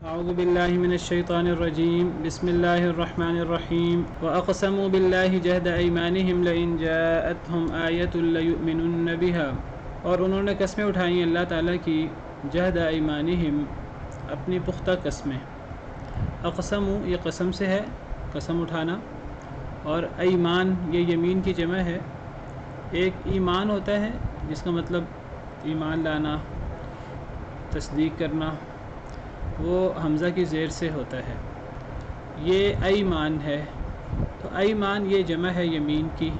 اعوذ باللہ من الشیطان الرجیم بسم اللہ الرحمن الرحیم واقسموا باللہ جہد ایمانہم لئن جاءتہم آیۃ لیؤمنن بها، اور انہوں نے قسمیں اٹھائیں اللہ تعالیٰ کی جہد ایمانہم، اپنی پختہ قسمیں۔ اقسموا یہ قسم سے ہے، قسم اٹھانا، اور ایمان یہ یمین کی جمع ہے۔ ایک ایمان ہوتا ہے جس کا مطلب ایمان لانا، تصدیق کرنا، وہ حمزہ کی زیر سے ہوتا ہے۔ یہ ایمان ہے، تو ایمان یہ جمع ہے یمین کی۔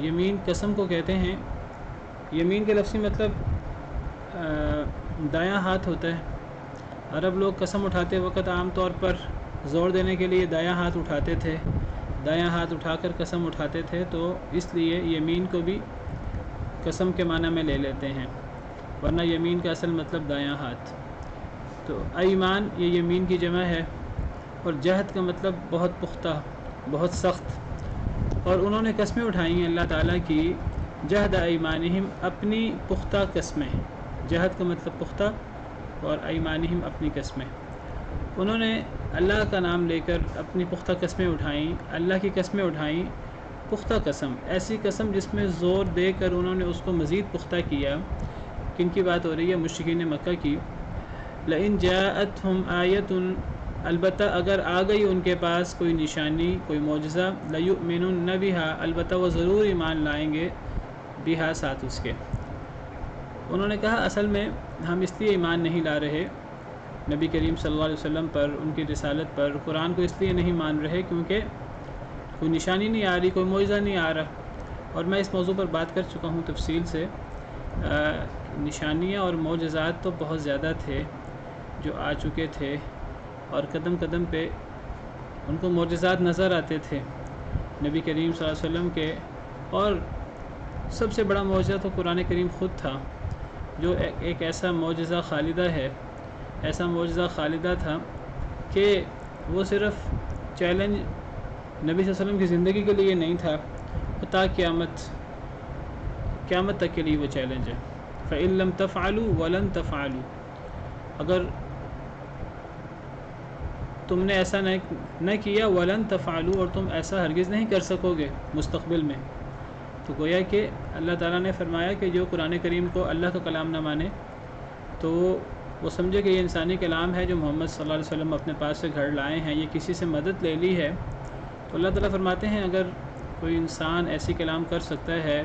یمین قسم کو کہتے ہیں۔ یمین کے لفظی مطلب دایاں ہاتھ ہوتا ہے۔ عرب لوگ قسم اٹھاتے وقت عام طور پر زور دینے کے لیے دایاں ہاتھ اٹھاتے تھے، دایاں ہاتھ اٹھا کر قسم اٹھاتے تھے، تو اس لیے یمین کو بھی قسم کے معنی میں لے لیتے ہیں، ورنہ یمین کا اصل مطلب دایاں ہاتھ۔ تو ایمان یہ یمین کی جمع ہے، اور جہد کا مطلب بہت پختہ، بہت سخت۔ اور انہوں نے قسمیں اٹھائی ہیں اللہ تعالیٰ کی جہد ایمانہم، اپنی پختہ قسمیں۔ جہد کا مطلب پختہ، اور ایمانہم اپنی قسمیں۔ انہوں نے اللہ کا نام لے کر اپنی پختہ قسمیں اٹھائیں، اللہ کی قسمیں اٹھائیں، پختہ قسم، ایسی قسم جس میں زور دے کر انہوں نے اس کو مزید پختہ کیا۔ کن کی بات ہو رہی ہے؟ مشرکین مکہ کی۔ لئن جاءتہم آیۃ، البتہ اگر آ گئی ان کے پاس کوئی نشانی، کوئی معجزہ، لیؤمنن بہا، البتہ وہ ضرور ایمان لائیں گے، بہا ساتھ اس کے۔ انہوں نے کہا اصل میں ہم اس لیے ایمان نہیں لا رہے نبی کریم صلی اللہ علیہ وسلم پر، ان کی رسالت پر، قرآن کو اس لیے نہیں مان رہے کیونکہ کوئی نشانی نہیں آ رہی، کوئی معجزہ نہیں آ رہا۔ اور میں اس موضوع پر بات کر چکا ہوں تفصیل سے۔ نشانیاں اور معجزات تو بہت زیادہ تھے جو آ چکے تھے، اور قدم قدم پہ ان کو معجزات نظر آتے تھے نبی کریم صلی اللہ علیہ وسلم کے۔ اور سب سے بڑا معجزہ تو قرآن کریم خود تھا، جو ایک ایسا معجزہ خالدہ ہے، ایسا معجزہ خالدہ تھا کہ وہ صرف چیلنج نبی صلی اللہ علیہ وسلم کی زندگی کے لیے نہیں تھا، تا قیامت تک کے لیے وہ چیلنج ہے۔ فَإِن لَمْ تَفْعَلُوا وَلَن تَفْعَلُوا، اگر تم نے ایسا نہ کیا، وَلَن تَفْعَلُوا، اور تم ایسا ہرگز نہیں کر سکو گے مستقبل میں۔ تو گویا کہ اللہ تعالیٰ نے فرمایا کہ جو قرآن کریم کو اللہ کا کلام نہ مانے تو وہ سمجھے کہ یہ انسانی کلام ہے جو محمد صلی اللہ علیہ وسلم اپنے پاس سے گھر لائے ہیں، یہ کسی سے مدد لے لی ہے۔ تو اللہ تعالیٰ فرماتے ہیں اگر کوئی انسان ایسی کلام کر سکتا ہے،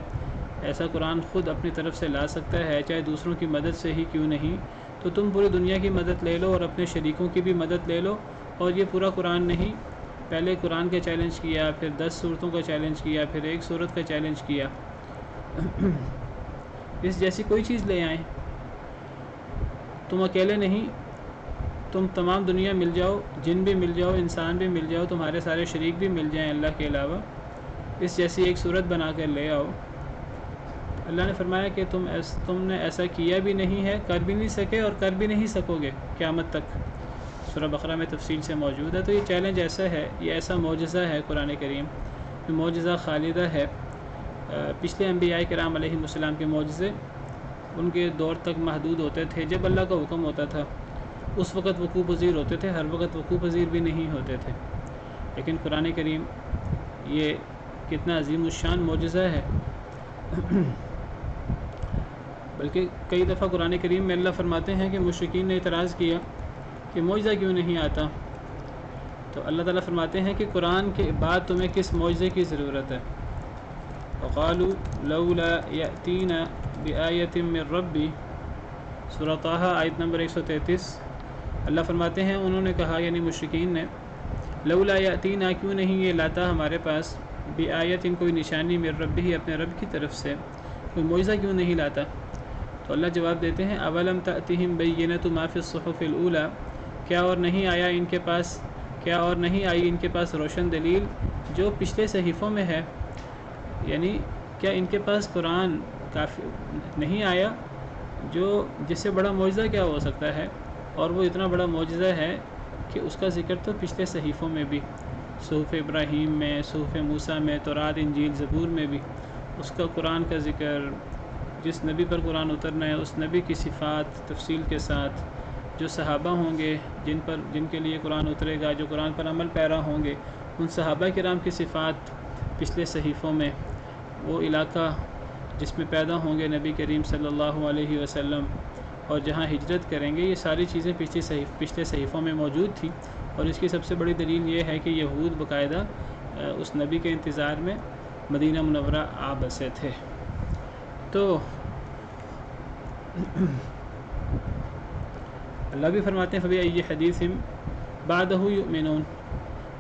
ایسا قرآن خود اپنی طرف سے لا سکتا ہے، چاہے دوسروں کی مدد سے ہی کیوں نہیں، تو تم پوری دنیا کی مدد لے لو اور اپنے شریکوں کی بھی مدد لے لو، اور یہ پورا قرآن نہیں، پہلے قرآن کا چیلنج کیا، پھر 10 صورتوں کا چیلنج کیا، پھر ایک صورت کا چیلنج کیا۔ اس جیسی کوئی چیز لے آئیں، تم اکیلے نہیں، تم تمام دنیا مل جاؤ، جن بھی مل جاؤ، انسان بھی مل جاؤ، تمہارے سارے شریک بھی مل جائیں اللہ کے علاوہ، اس جیسی ایک صورت بنا کر لے آؤ۔ اللہ نے فرمایا کہ تم نے ایسا کیا بھی نہیں ہے، کر بھی نہیں سکے اور کر بھی نہیں سکو گے قیامت تک۔ سورہ بقرہ میں تفصیل سے موجود ہے۔ تو یہ چیلنج ایسا ہے، یہ ایسا معجزہ ہے قرآن کریم، یہ معجزہ خالدہ ہے۔ پچھلے انبیاء کرام علیہ السلام کے معجزے ان کے دور تک محدود ہوتے تھے، جب اللہ کا حکم ہوتا تھا اس وقت وقوع پذیر ہوتے تھے، ہر وقت وقوع پذیر بھی نہیں ہوتے تھے۔ لیکن قرآن کریم یہ کتنا عظیم الشان معجزہ ہے۔ بلکہ کئی دفعہ قرآن کریم میں اللہ فرماتے ہیں کہ مشرکین نے اعتراض کیا کہ معجزہ کیوں نہیں آتا، تو اللہ تعالیٰ فرماتے ہیں کہ قرآن کے بعد تمہیں کس معجزے کی ضرورت ہے۔ وَقَالُوا لَوْلَا يَأْتِينَا بِآيَةٍ مِّن رَّبِّهِ، سورہ طٰہٰ آیت نمبر 133۔ اللہ فرماتے ہیں انہوں نے کہا، یعنی مشرکین نے، لولا یأتینا، کیوں نہیں یہ لاتا ہمارے پاس، بِآیَةٍ کوئی نشانی، من ربہ اپنے رب کی طرف سے، کوئی معجزہ کیوں نہیں لاتا۔ تو اللہ جواب دیتے ہیں، اولم تأتہم بینۃ ما فی الصحف الاولی، کیا اور نہیں آیا ان کے پاس، کیا اور نہیں آئی ان کے پاس روشن دلیل جو پچھلے صحیفوں میں ہے، یعنی کیا ان کے پاس قرآن کافی نہیں آیا، جس سے بڑا معجزہ کیا ہو سکتا ہے، اور وہ اتنا بڑا معجزہ ہے کہ اس کا ذکر تو پچھلے صحیفوں میں بھی، صحف ابراہیم میں، صحف موسیٰ میں، تورات، انجیل، زبور میں بھی اس کا قرآن کا ذکر، جس نبی پر قرآن اترنا ہے اس نبی کی صفات تفصیل کے ساتھ، جو صحابہ ہوں گے جن کے لیے قرآن اترے گا، جو قرآن پر عمل پیرا ہوں گے، ان صحابہ کرام کی صفات پچھلے صحیفوں میں، وہ علاقہ جس میں پیدا ہوں گے نبی کریم صلی اللہ علیہ وسلم، اور جہاں ہجرت کریں گے، یہ ساری چیزیں پچھلے صحیفوں میں موجود تھیں. اور اس کی سب سے بڑی دلیل یہ ہے کہ یہود باقاعدہ اس نبی کے انتظار میں مدینہ منورہ آ بسے تھے. تو اللہ بھی فرماتے ہیں فَبِأَيِّ حَدِيثٍ بَعْدَهُ يُؤْمِنُونَ،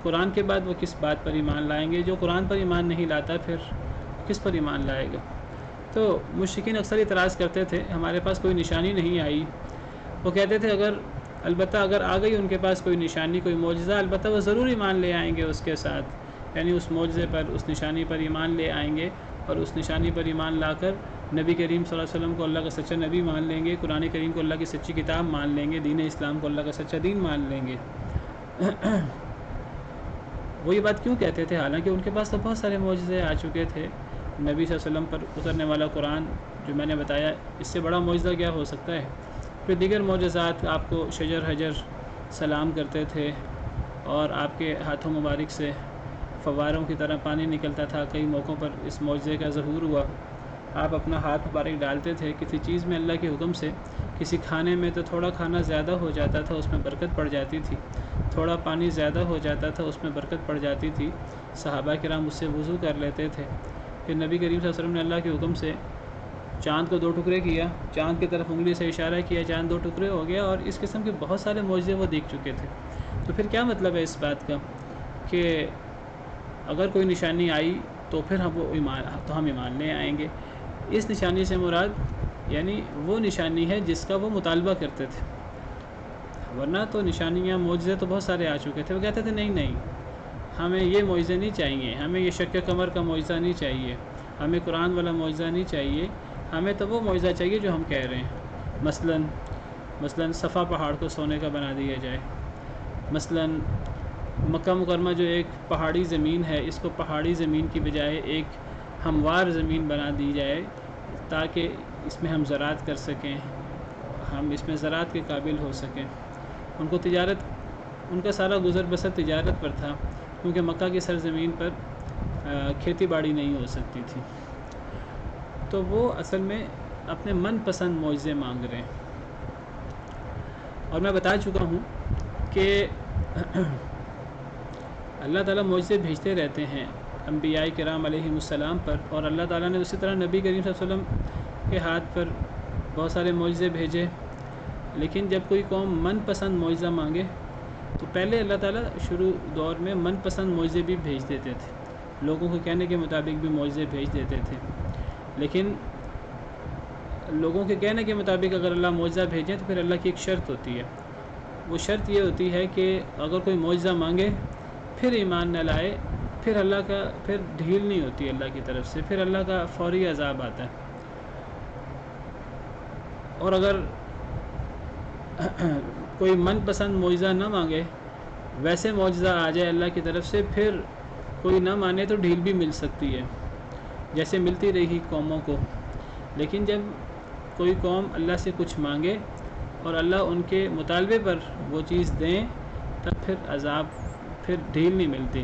قرآن کے بعد وہ کس بات پر ایمان لائیں گے؟ جو قرآن پر ایمان نہیں لاتا پھر کس پر ایمان لائے گا؟ تو مشرکین اکثر اعتراض کرتے تھے ہمارے پاس کوئی نشانی نہیں آئی. وہ کہتے تھے البتہ اگر آ گئی ان کے پاس کوئی نشانی، کوئی معجزہ، البتہ وہ ضرور ایمان لے آئیں گے اس کے ساتھ، یعنی اس معجزے پر، اس نشانی پر ایمان لے آئیں گے، اور اس نشانی پر ایمان لا کر نبی کریم صلی اللہ علیہ وسلم کو اللہ کا سچا نبی مان لیں گے، قرآن کریم کو اللہ کی سچی کتاب مان لیں گے، دین اسلام کو اللہ کا سچا دین مان لیں گے. وہ یہ بات کیوں کہتے تھے؟ حالانکہ ان کے پاس تو بہت سارے معجزے آ چکے تھے. نبی صلی اللہ علیہ وسلم پر اترنے والا قرآن جو میں نے بتایا، اس سے بڑا معجزہ کیا ہو سکتا ہے؟ پھر دیگر معجزات، آپ کو شجر حجر سلام کرتے تھے اور آپ کے ہاتھوں مبارک سے فواروں کی طرح پانی نکلتا تھا. کئی موقعوں پر اس معجزے کا ظہور ہوا. آپ اپنا ہاتھ مبارک ڈالتے تھے کسی چیز میں اللہ کے حکم سے، کسی کھانے میں تو تھوڑا کھانا زیادہ ہو جاتا تھا، اس میں برکت پڑ جاتی تھی. تھوڑا پانی زیادہ ہو جاتا تھا، اس میں برکت پڑ جاتی تھی. صحابہ کرام اس سے وضو کر لیتے تھے. پھر نبی کریم صلی اللہ علیہ وسلم نے اللہ کے حکم سے چاند کو 2 ٹکڑے کیا، چاند کی طرف انگلی سے اشارہ کیا، چاند 2 ٹکڑے ہو گیا، اور اس قسم کے بہت سارے معجزے وہ دیکھ چکے تھے. تو پھر کیا مطلب ہے اس بات کا کہ اگر کوئی نشانی آئی تو پھر ہم ایمان لے آئیں گے؟ اس نشانی سے مراد یعنی وہ نشانی ہے جس کا وہ مطالبہ کرتے تھے، ورنہ تو نشانیاں معجزے تو بہت سارے آ چکے تھے. وہ کہتے تھے نہیں، ہمیں یہ معجزے نہیں چاہیے، ہمیں یہ شق قمر کا معجزہ نہیں چاہیے، ہمیں قرآن والا معجزہ نہیں چاہیے، ہمیں تو وہ معجزہ چاہیے جو ہم کہہ رہے ہیں. مثلاً صفا پہاڑ کو سونے کا بنا دیا جائے، مثلاً مکہ مکرمہ جو ایک پہاڑی زمین ہے، اس کو پہاڑی زمین کی بجائے ایک ہموار زمین بنا دی جائے تاکہ اس میں ہم زراعت کر سکیں، ہم اس میں زراعت کے قابل ہو سکیں. ان کا سارا گزر بسر تجارت پر تھا، کیونکہ مکہ کی سرزمین پر کھیتی باڑی نہیں ہو سکتی تھی. تو وہ اصل میں اپنے من پسند معجزے مانگ رہے ہیں. اور میں بتا چکا ہوں کہ اللہ تعالیٰ معجزے بھیجتے رہتے ہیں انبیاء کرام علیہم السلام پر، اور اللہ تعالیٰ نے اسی طرح نبی کریم صلی اللہ علیہ وسلم کے ہاتھ پر بہت سارے معجزے بھیجے. لیکن جب کوئی قوم من پسند معجزہ مانگے تو پہلے اللہ تعالیٰ شروع دور میں من پسند معجزے بھی بھیج دیتے تھے، لوگوں کے کہنے کے مطابق بھی معجزے بھیج دیتے تھے. لیکن لوگوں کے کہنے کے مطابق اگر اللہ معجزہ بھیجیں تو پھر اللہ کی ایک شرط ہوتی ہے. وہ شرط یہ ہوتی ہے کہ اگر کوئی معجزہ مانگے پھر ایمان نہ لائے، پھر ڈھیل نہیں ہوتی اللہ کی طرف سے، پھر اللہ کا فوری عذاب آتا ہے. اور اگر کوئی من پسند معجزہ نہ مانگے، ویسے معجزہ آ جائے اللہ کی طرف سے، پھر کوئی نہ مانے تو ڈھیل بھی مل سکتی ہے، جیسے ملتی رہی قوموں کو. لیکن جب کوئی قوم اللہ سے کچھ مانگے اور اللہ ان کے مطالبے پر وہ چیز دیں، تب پھر ڈھیل نہیں ملتی.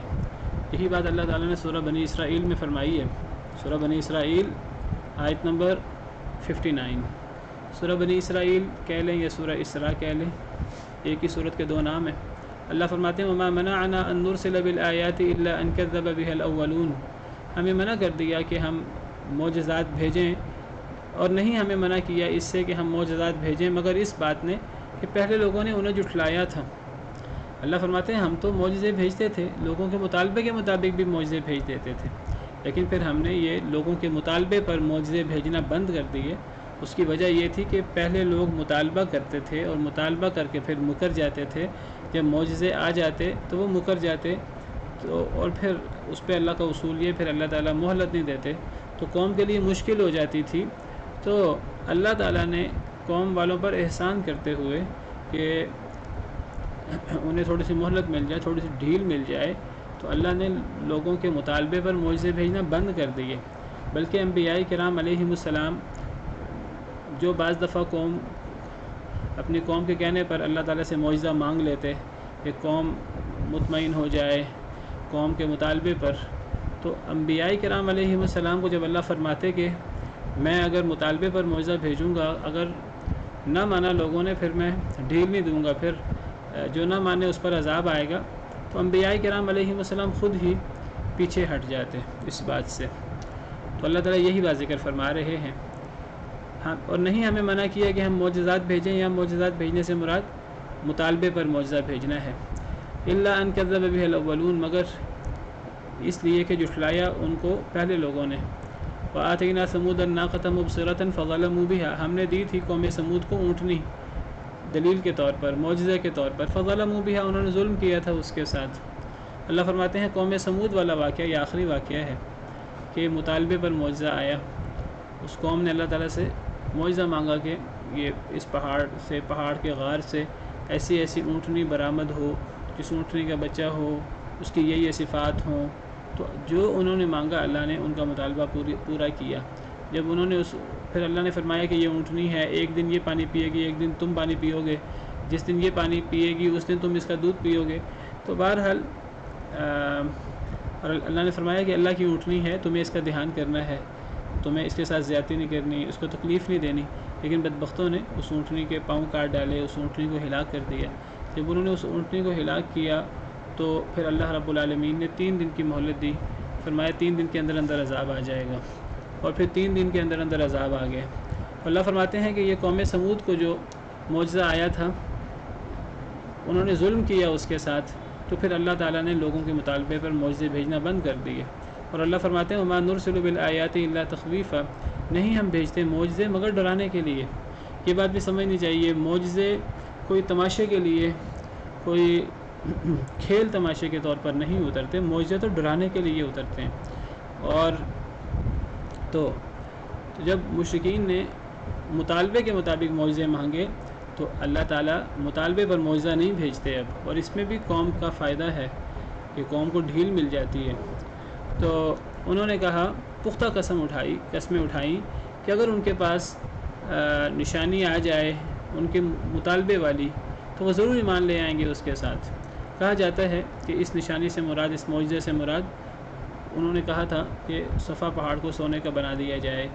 یہی بات اللہ تعالیٰ نے سورہ بنی اسرائیل میں فرمائی ہے. سورہ بنی اسرائیل آیت نمبر 59. سورہ بنی اسرائیل کہہ لیں یا سورہ اسراء کہہ لیں، ایک ہی صورت کے 2 نام ہیں. اللہ فرماتے ہیں وَمَا مَنَعَنَا أَن نُرْسِلَ بِالْآيَاتِ إِلَّا أَن كَذَّبَ بِهَا الْأَوَّلُونَ، ہمیں منع کر دیا کہ ہم معجزات بھیجیں، اور نہیں ہمیں منع کیا اس سے کہ ہم معجزات بھیجیں مگر اس بات نے کہ پہلے لوگوں نے انہیں جھٹلایا تھا. اللہ فرماتے ہیں ہم تو معجزے بھیجتے تھے، لوگوں کے مطالبے کے مطابق بھی معجزے بھیج دیتے تھے، لیکن پھر ہم نے یہ لوگوں کے مطالبے پر معجزے بھیجنا بند کر دیے. اس کی وجہ یہ تھی کہ پہلے لوگ مطالبہ کرتے تھے اور مطالبہ کر کے پھر مکر جاتے تھے. جب معجزے آ جاتے تو وہ مکر جاتے، تو اور پھر اس پہ اللہ کا اصول یہ، پھر اللہ تعالیٰ مہلت نہیں دیتے، تو قوم کے لیے مشکل ہو جاتی تھی. تو اللہ تعالیٰ نے قوم والوں پر احسان کرتے ہوئے کہ انہیں تھوڑی سی مہلت مل جائے، تھوڑی سی ڈھیل مل جائے، تو اللہ نے لوگوں کے مطالبے پر معجزے بھیجنا بند کر دیے. بلکہ انبیاء کرام علیہم السلام جو بعض دفعہ قوم اپنی قوم کے کہنے پر اللہ تعالیٰ سے معجزہ مانگ لیتے کہ قوم مطمئن ہو جائے قوم کے مطالبے پر، تو انبیاء کرام علیہم السلام کو جب اللہ فرماتے کہ میں اگر مطالبے پر معجزہ بھیجوں گا، اگر نہ مانا لوگوں نے، پھر میں ڈھیل نہیں دوں گا، پھر جو نہ مانے اس پر عذاب آئے گا، تو انبیاء کرام علیہم السلام خود ہی پیچھے ہٹ جاتے اس بات سے۔ تو اللہ تعالیٰ یہی بات ذکر فرما رہے ہیں۔ ہاں، اور نہیں ہمیں منع کیا کہ ہم معجزات بھیجیں، یا معجزات بھیجنے سے مراد مطالبے پر معجزہ بھیجنا ہے۔ الا ان کذب بہ الاولون، مگر اس لیے کہ جھٹلایا ان کو پہلے لوگوں نے۔ وآتینا ثمود الناقۃ مبصرۃ فظلموا بها، ہم نے دی تھی قوم سمود کو اونٹنی دلیل کے طور پر، معجزے کے طور پر، فظلموا بها، انہوں نے ظلم کیا تھا اس کے ساتھ۔ اللہ فرماتے ہیں قوم سمود والا واقعہ یہ آخری واقعہ ہے کہ مطالبے پر معجزہ آیا، اس قوم نے اللہ تعالیٰ سے معجزہ مانگا کہ یہ اس پہاڑ کے غار سے ایسی ایسی اونٹنی برآمد ہو، جس اونٹنی کا بچہ ہو، اس کی یہ صفات ہوں۔ تو جو انہوں نے مانگا اللہ نے ان کا مطالبہ پورا کیا۔ جب انہوں نے پھر اللہ نے فرمایا کہ یہ اونٹنی ہے، ایک دن یہ پانی پیے گی، ایک دن تم پانی پیو گے، جس دن یہ پانی پیے گی اس دن تم اس کا دودھ پیو گے۔ تو بہرحال اور اللہ نے فرمایا کہ اللہ کی اونٹنی ہے، تمہیں اس کا دھیان کرنا ہے، تمہیں اس کے ساتھ زیادتی نہیں کرنی، اس کو تکلیف نہیں دینی۔ لیکن بدبختوں نے اس اونٹنی کے پاؤں کاٹ ڈالے، اس اونٹنی کو ہلاک کر دیا۔ جب انہوں نے اس اونٹنی کو ہلاک کیا تو پھر اللہ رب العالمین نے 3 دن کی مہلت دی، فرمایا 3 دن کے اندر اندر عذاب آ جائے گا، اور پھر 3 دن کے اندر اندر عذاب آ گیا۔ اللہ فرماتے ہیں کہ یہ قوم سمود کو جو معجزہ آیا تھا انہوں نے ظلم کیا اس کے ساتھ، تو پھر اللہ تعالیٰ نے لوگوں کے مطالبے پر معجزے بھیجنا بند کر دیے۔ اور اللہ فرماتے ہیں وما نرسل بالآیات الا تخویفا، نہیں ہم بھیجتے معجزے مگر ڈرانے کے لیے۔ یہ بات بھی سمجھنی چاہیے، معجزے کوئی تماشے کے لیے، کوئی کھیل تماشے کے طور پر نہیں اترتے، معجزے تو ڈرانے کے لیے اترتے ہیں۔ اور تو جب مشرکین نے مطالبے کے مطابق معجزے مانگے تو اللہ تعالیٰ مطالبے پر معجزہ نہیں بھیجتے اب، اور اس میں بھی قوم کا فائدہ ہے کہ قوم کو ڈھیل مل جاتی ہے۔ تو انہوں نے کہا، پختہ قسمیں اٹھائیں کہ اگر ان کے پاس نشانی آ جائے ان کے مطالبے والی تو وہ ضرور ایمان لے آئیں گے اس کے ساتھ۔ کہا جاتا ہے کہ اس نشانی سے مراد، اس معجزے سے مراد، انہوں نے کہا تھا کہ صفا پہاڑ کو سونے کا بنا دیا جائے،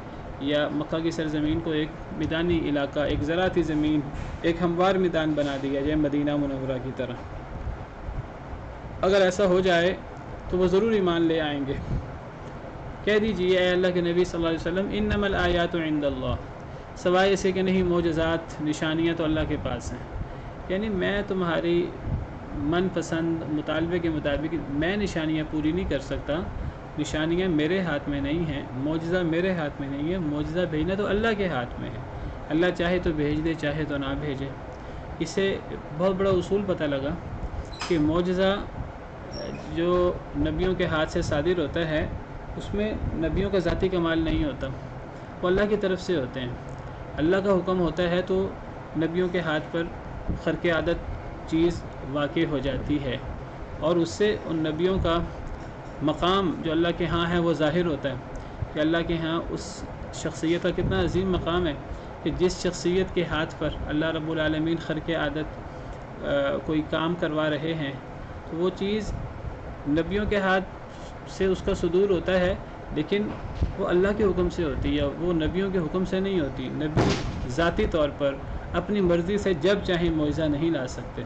یا مکہ کی سرزمین کو ایک میدانی علاقہ، ایک زراعتی زمین، ایک ہموار میدان بنا دیا جائے مدینہ منورہ کی طرح۔ اگر ایسا ہو جائے تو وہ ضرور ایمان لے آئیں گے۔ کہہ دیجیے اے اللہ کے نبی صلی اللہ علیہ وسلم، انما الآیات عند اللہ، سوائے اسے کہ نہیں معجزات، نشانیاں تو اللہ کے پاس ہیں۔ یعنی میں تمہاری من پسند مطالبے کے مطابق میں نشانیاں پوری نہیں کر سکتا، نشانیاں میرے ہاتھ میں نہیں ہیں، معجزہ میرے ہاتھ میں نہیں ہے، معجزہ بھیجنا تو اللہ کے ہاتھ میں ہے۔ اللہ چاہے تو بھیج دے، چاہے تو نہ بھیجے۔ اس سے بہت بڑا اصول پتہ لگا کہ معجزہ جو نبیوں کے ہاتھ سے صادر ہوتا ہے اس میں نبیوں کا ذاتی کمال نہیں ہوتا، وہ اللہ کی طرف سے ہوتے ہیں۔ اللہ کا حکم ہوتا ہے تو نبیوں کے ہاتھ پر خرق عادت چیز واقع ہو جاتی ہے، اور اس سے ان نبیوں کا مقام جو اللہ کے ہاں ہے وہ ظاہر ہوتا ہے کہ اللہ کے ہاں اس شخصیت کا کتنا عظیم مقام ہے کہ جس شخصیت کے ہاتھ پر اللہ رب العالمین خرق عادت کوئی کام کروا رہے ہیں تو وہ چیز نبیوں کے ہاتھ سے اس کا صدور ہوتا ہے، لیکن وہ اللہ کے حکم سے ہوتی ہے، وہ نبیوں کے حکم سے نہیں ہوتی۔ نبی ذاتی طور پر اپنی مرضی سے جب چاہیں معجزہ نہیں لا سکتے۔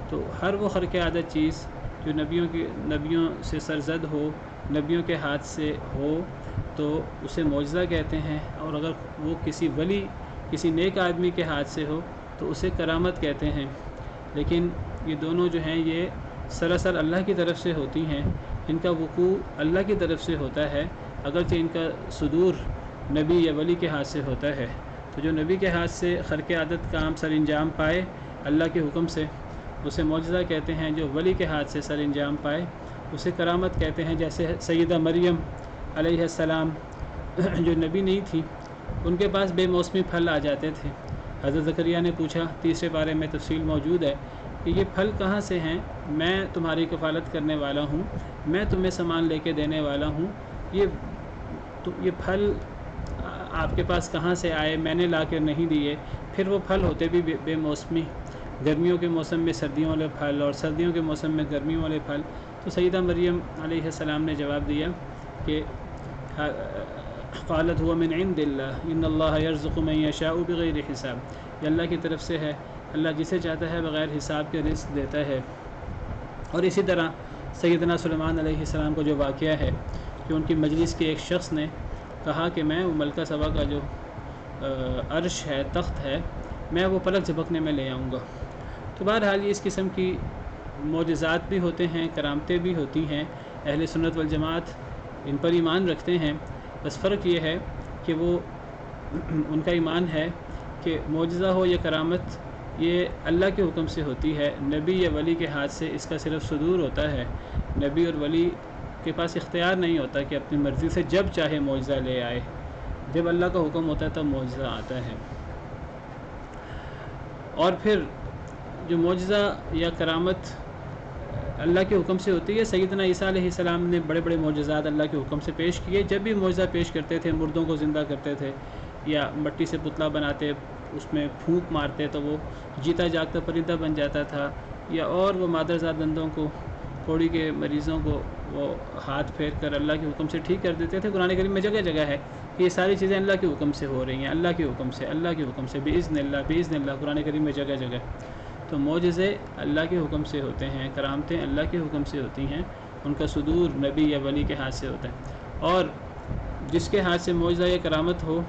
تو ہر وہ خرق عادت چیز جو نبیوں سے سرزد ہو، نبیوں کے ہاتھ سے ہو تو اسے معجزہ کہتے ہیں، اور اگر وہ کسی ولی، کسی نیک آدمی کے ہاتھ سے ہو تو اسے کرامت کہتے ہیں۔ لیکن یہ دونوں جو ہیں یہ سراسر اللہ کی طرف سے ہوتی ہیں، ان کا وقوع اللہ کی طرف سے ہوتا ہے، اگرچہ ان کا صدور نبی یا ولی کے ہاتھ سے ہوتا ہے۔ تو جو نبی کے ہاتھ سے خرق عادت کام سر انجام پائے اللہ کے حکم سے اسے معجزہ کہتے ہیں، جو ولی کے ہاتھ سے سر انجام پائے اسے کرامت کہتے ہیں۔ جیسے سیدہ مریم علیہ السلام جو نبی نہیں تھی، ان کے پاس بے موسمی پھل آ جاتے تھے۔ حضرت زکریا نے پوچھا، 3 پارے میں تفصیل موجود ہے کہ یہ پھل کہاں سے ہیں؟ میں تمہاری کفالت کرنے والا ہوں، میں تمہیں سامان لے کے دینے والا ہوں، یہ پھل آپ کے پاس کہاں سے آئے، میں نے لا کر نہیں دیے۔ پھر وہ پھل ہوتے بھی بے موسمی، گرمیوں کے موسم میں سردیوں والے پھل اور سردیوں کے موسم میں گرمیوں والے پھل۔ تو سیدہ مریم علیہ السلام نے جواب دیا کہ قالت هو من عند اللہ ان اللہ یرزق من یشاء بغیر حساب، یہ اللہ کی طرف سے ہے، اللہ جسے چاہتا ہے بغیر حساب کے رزق دیتا ہے۔ اور اسی طرح سیدنا سلیمان علیہ السلام کو جو واقعہ ہے کہ ان کی مجلس کے ایک شخص نے کہا کہ میں وہ ملکہ سبا کا جو عرش ہے، تخت ہے، میں وہ پلک جھپکنے میں لے آؤں گا۔ تو بہرحال یہ اس قسم کی معجزات بھی ہوتے ہیں، کرامتیں بھی ہوتی ہیں، اہل سنت والجماعت ان پر ایمان رکھتے ہیں۔ بس فرق یہ ہے کہ وہ ان کا ایمان ہے کہ معجزہ ہو یا کرامت یہ اللہ کے حکم سے ہوتی ہے، نبی یا ولی کے ہاتھ سے اس کا صرف صدور ہوتا ہے۔ نبی اور ولی کے پاس اختیار نہیں ہوتا کہ اپنی مرضی سے جب چاہے معجزہ لے آئے، جب اللہ کا حکم ہوتا ہے تب معجزہ آتا ہے۔ اور پھر جو معجزہ یا کرامت اللہ کے حکم سے ہوتی ہے، سیدنا عیسیٰ علیہ السلام نے بڑے بڑے معجزات اللہ کے حکم سے پیش کیے۔ جب بھی معجزہ پیش کرتے تھے، مردوں کو زندہ کرتے تھے یا مٹی سے پتلا بناتے، اس میں پھونک مارتے تو وہ جیتا جاگتا پرندہ بن جاتا تھا، یا اور وہ مادرزاد بندوں کو، کوڑی کے مریضوں کو وہ ہاتھ پھیر کر اللہ کے حکم سے ٹھیک کر دیتے تھے۔ قرآن کریم میں جگہ جگہ ہے کہ یہ ساری چیزیں اللہ کے حکم سے ہو رہی ہیں، اللہ کے حکم سے، اللہ کے حکم سے، بِإِذْنِ اللہ، بِإِذْنِ اللہ، قرآن کریم میں جگہ جگہ۔ تو معجزے اللہ کے حکم سے ہوتے ہیں، کرامتیں اللہ کے حکم سے ہوتی ہیں، ان کا صدور نبی یا ولی کے ہاتھ سے ہوتا ہے۔ اور جس کے ہاتھ سے معجزہ یا کرامت ہو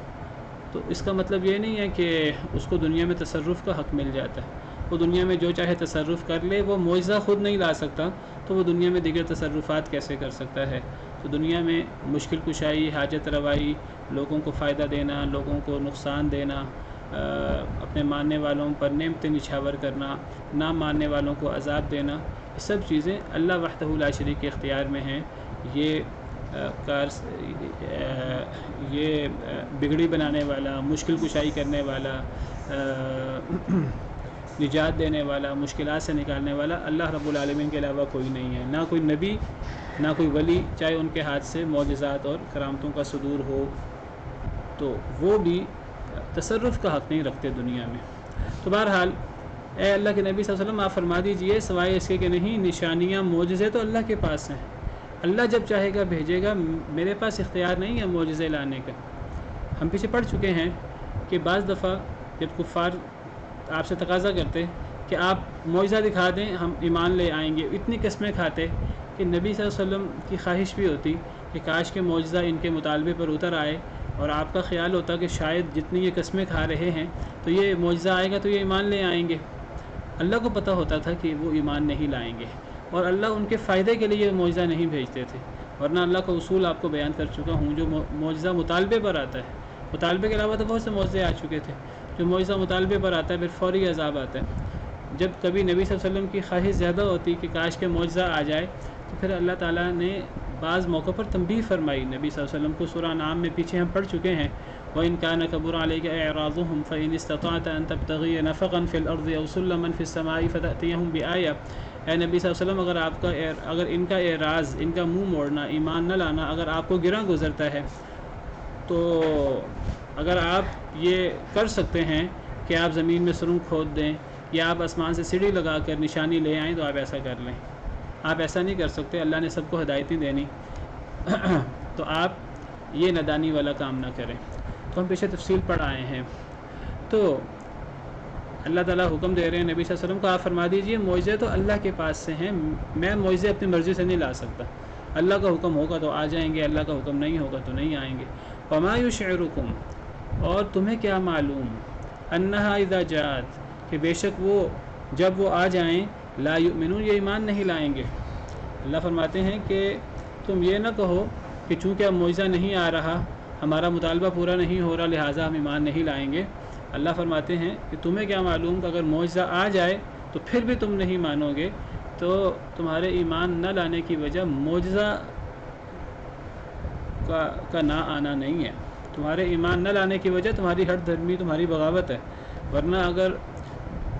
تو اس کا مطلب یہ نہیں ہے کہ اس کو دنیا میں تصرف کا حق مل جاتا ہے، وہ دنیا میں جو چاہے تصرف کر لے۔ وہ معجزہ خود نہیں لا سکتا تو وہ دنیا میں دیگر تصرفات کیسے کر سکتا ہے؟ تو دنیا میں مشکل کشائی، حاجت روائی، لوگوں کو فائدہ دینا، لوگوں کو نقصان دینا، اپنے ماننے والوں پر نعمتیں نچھاور کرنا، نہ ماننے والوں کو عذاب دینا، یہ سب چیزیں اللہ وحدہ لا شریک کے اختیار میں ہیں۔ یہ بگڑی بنانے والا، مشکل کشائی کرنے والا، نجات دینے والا، مشکلات سے نکالنے والا اللہ رب العالمین کے علاوہ کوئی نہیں ہے، نہ کوئی نبی، نہ کوئی ولی، چاہے ان کے ہاتھ سے معجزات اور کرامتوں کا صدور ہو تو وہ بھی تصرف کا حق نہیں رکھتے دنیا میں۔ تو بہرحال اے اللہ کے نبی صلی اللہ علیہ وسلم آپ فرما دیجئے سوائے اس کے کہ نہیں، نشانیاں، معجزے تو اللہ کے پاس ہیں، اللہ جب چاہے گا بھیجے گا، میرے پاس اختیار نہیں ہے معجزے لانے کا۔ ہم پیچھے پڑھ چکے ہیں کہ بعض دفعہ جب کفار آپ سے تقاضا کرتے کہ آپ معجزہ دکھا دیں ہم ایمان لے آئیں گے، اتنی قسمیں کھاتے کہ نبی صلی اللہ علیہ وسلم کی خواہش بھی ہوتی کہ کاش کے معجزہ ان کے مطالبے پر اتر آئے، اور آپ کا خیال ہوتا کہ شاید جتنی یہ قسمیں کھا رہے ہیں تو یہ معجزہ آئے گا تو یہ ایمان لے آئیں گے۔ اللہ کو پتہ ہوتا تھا کہ وہ ایمان نہیں لائیں گے، اور اللہ ان کے فائدے کے لیے معجزہ نہیں بھیجتے تھے، ورنہ اللہ کا اصول آپ کو بیان کر چکا ہوں، جو معجزہ مطالبے پر آتا ہے، مطالبے کے علاوہ تو بہت سے معجزے آ چکے تھے، جو معجزہ مطالبے پر آتا ہے پھر فوری عذاب آتا ہے۔ جب کبھی نبی صلی اللہ علیہ وسلم کی خواہش زیادہ ہوتی کہ کاش کے معجزہ آ جائے تو پھر اللہ تعالیٰ نے بعض موقع پر تنبیہ فرمائی نبی صلی اللہ علیہ وسلم کو۔ سورہ انعام میں پیچھے ہم پڑھ چکے ہیں، وَإِن كَانَ كَبُرَ عَلَيْكَ إِعْرَاضُهُمْ فَإِنِ اسْتَطَعْتَ أَن تَبْتَغِيَ نَفَقًا فِي الْأَرْضِ أَوْ سُلَّمًا فِي السَّمَاءِ فَتَأْتِيَهُم بِآيَةٍ۔ اے نبی صلی اللہ علیہ وسلم اگر ان کا اعراض، ان کا منہ موڑنا، ایمان نہ لانا اگر آپ کو گراں گزرتا ہے تو اگر آپ یہ کر سکتے ہیں کہ آپ زمین میں سرنگ کھود دیں یا آپ آسمان سے سیڑھی لگا کر نشانی لے آئیں تو آپ ایسا کر لیں۔ آپ ایسا نہیں کر سکتے، اللہ نے سب کو ہدایتیں دینی تو آپ یہ نادانی والا کام نہ کریں۔ تو ہم پیچھے تفصیل پڑھ آئے ہیں، تو اللہ تعالیٰ حکم دے رہے ہیں نبی صلی اللہ علیہ وسلم کو آپ فرما دیجئے معجزے تو اللہ کے پاس سے ہیں، میں معجزے اپنی مرضی سے نہیں لا سکتا، اللہ کا حکم ہوگا تو آ جائیں گے، اللہ کا حکم نہیں ہوگا تو نہیں آئیں گے۔ وما یشعرکم، اور تمہیں کیا معلوم، انہا اذا جاءت، کہ بے شک وہ جب وہ آ جائیں، لا یؤمنون، یہ ایمان نہیں لائیں گے۔ اللہ فرماتے ہیں کہ تم یہ نہ کہو کہ چونکہ اب معجزہ نہیں آ رہا، ہمارا مطالبہ پورا نہیں ہو رہا لہٰذا ہم ایمان نہیں لائیں گے۔ اللہ فرماتے ہیں کہ تمہیں کیا معلوم کہ اگر معجزہ آ جائے تو پھر بھی تم نہیں مانو گے، تو تمہارے ایمان نہ لانے کی وجہ معجزہ کا نہ آنا نہیں ہے، تمہارے ایمان نہ لانے کی وجہ تمہاری ہٹ دھرمی، تمہاری بغاوت ہے۔ ورنہ اگر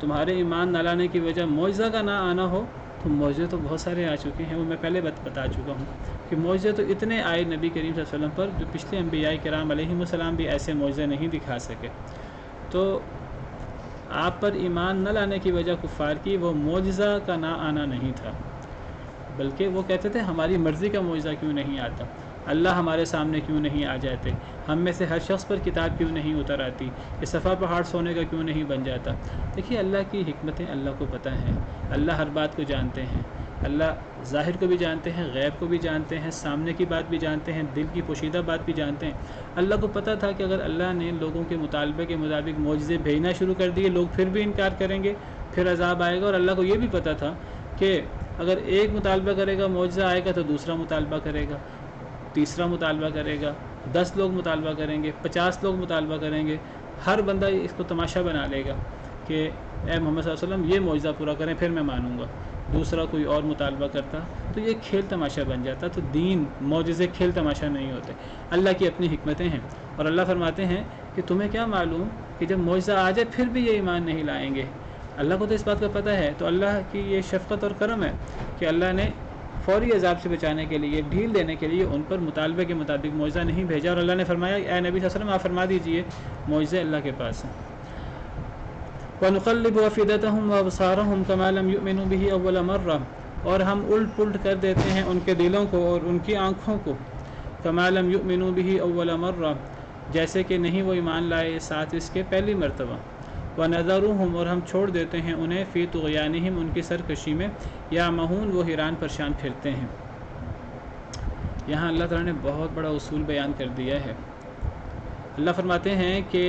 تمہارے ایمان نہ لانے کی وجہ معجزہ کا نہ آنا ہو تو دیکھو معجزے تو بہت سارے آ چکے ہیں، وہ میں پہلے بتا چکا ہوں کہ معجزے تو اتنے آئے نبی کریم صلی اللہ علیہ وسلم پر جو پچھلے انبیاء کرام علیہم السلام بھی ایسے معجزے نہیں دکھا سکے۔ تو آپ پر ایمان نہ لانے کی وجہ کفار کی وہ معجزہ کا نہ آنا نہیں تھا، بلکہ وہ کہتے تھے ہماری مرضی کا معجزہ کیوں نہیں آتا، اللہ ہمارے سامنے کیوں نہیں آ جاتے، ہم میں سے ہر شخص پر کتاب کیوں نہیں اتر آتی، یہ صفا پہاڑ سونے کا کیوں نہیں بن جاتا۔ دیکھیے اللہ کی حکمتیں اللہ کو پتہ ہیں، اللہ ہر بات کو جانتے ہیں، اللہ ظاہر کو بھی جانتے ہیں، غیب کو بھی جانتے ہیں، سامنے کی بات بھی جانتے ہیں، دل کی پوشیدہ بات بھی جانتے ہیں۔ اللہ کو پتہ تھا کہ اگر اللہ نے لوگوں کے مطالبے کے مطابق معجزے بھیجنا شروع کر دیے، لوگ پھر بھی انکار کریں گے، پھر عذاب آئے گا۔ اور اللہ کو یہ بھی پتہ تھا کہ اگر ایک مطالبہ کرے گا معجزہ آئے گا تو دوسرا مطالبہ کرے گا، تیسرا مطالبہ کرے گا، 10 لوگ مطالبہ کریں گے، 50 لوگ مطالبہ کریں گے، ہر بندہ اس کو تماشا بنا لے گا کہ اے محمد صلی اللہ علیہ وسلم یہ معجزہ پورا کریں پھر میں مانوں گا۔ دوسرا کوئی اور مطالبہ کرتا تو یہ کھیل تماشا بن جاتا۔ تو دین معجزے کھیل تماشا نہیں ہوتے، اللہ کی اپنی حکمتیں ہیں۔ اور اللہ فرماتے ہیں کہ تمہیں کیا معلوم کہ جب معجزہ آ جائے پھر بھی یہ ایمان نہیں لائیں گے۔ اللہ کو تو اس بات کا پتہ ہے۔ تو اللہ کی یہ شفقت اور کرم ہے کہ اللہ نے فوری عذاب سے بچانے کے لیے، ڈھیل دینے کے لیے ان پر مطالبے کے مطابق معجزہ نہیں بھیجا۔ اور اللہ نے فرمایا اے نبی صلی اللہ علیہ وسلم آپ فرما دیجئے معجزے اللہ کے پاس ہیں۔ وَنُقَلِّبُ أَفْئِدَتَهُمْ وَأَبْصَارَهُمْ كَمَا لَمْ يُؤْمِنُوا بِهِ أَوَّلَ مَرَّةٍ، اور ہم الٹ پلٹ کر دیتے ہیں ان کے دلوں کو اور ان کی آنکھوں کو، كَمَا لَمْ يُؤْمِنُوا بِهِ أَوَّلَ مَرَّةٍ، جیسے کہ نہیں وہ ایمان لائے ساتھ اس کے پہلی مرتبہ۔ وَنَذَرُهُمْ، اور ہم چھوڑ دیتے ہیں انہیں فِي طُغْيَانِهِمْ، ان کی سرکشی میں، يَعْمَهُونَ، وہ حیران پریشان پھرتے ہیں۔ یہاں اللہ تعالیٰ نے بہت بڑا اصول بیان کر دیا ہے۔ اللہ فرماتے ہیں کہ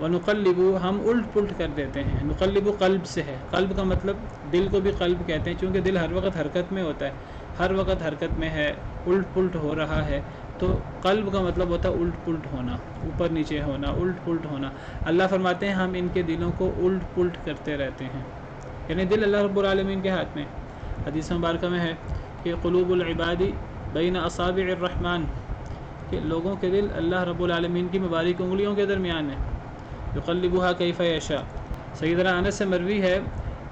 وَنُقَلِّبُ، ہم الٹ پلٹ کر دیتے ہیں۔ نقلب قلب سے ہے، قلب کا مطلب دل کو بھی قلب کہتے ہیں، چونکہ دل ہر وقت حرکت میں ہوتا ہے، ہر وقت حرکت میں ہے، الٹ پلٹ ہو رہا ہے۔ تو قلب کا مطلب ہوتا ہے الٹ پلٹ ہونا، اوپر نیچے ہونا، الٹ پلٹ ہونا۔ اللہ فرماتے ہیں ہم ان کے دلوں کو الٹ پلٹ کرتے رہتے ہیں، یعنی دل اللہ رب العالمین کے ہاتھ میں۔ حدیث مبارکہ میں ہے کہ قلوب العباد بین اصابع الرحمن، کہ لوگوں کے دل اللہ رب العالمین کی مبارک انگلیوں کے درمیان ہے، یقلبها کیف یشاء۔ سیدنا انس سے مروی ہے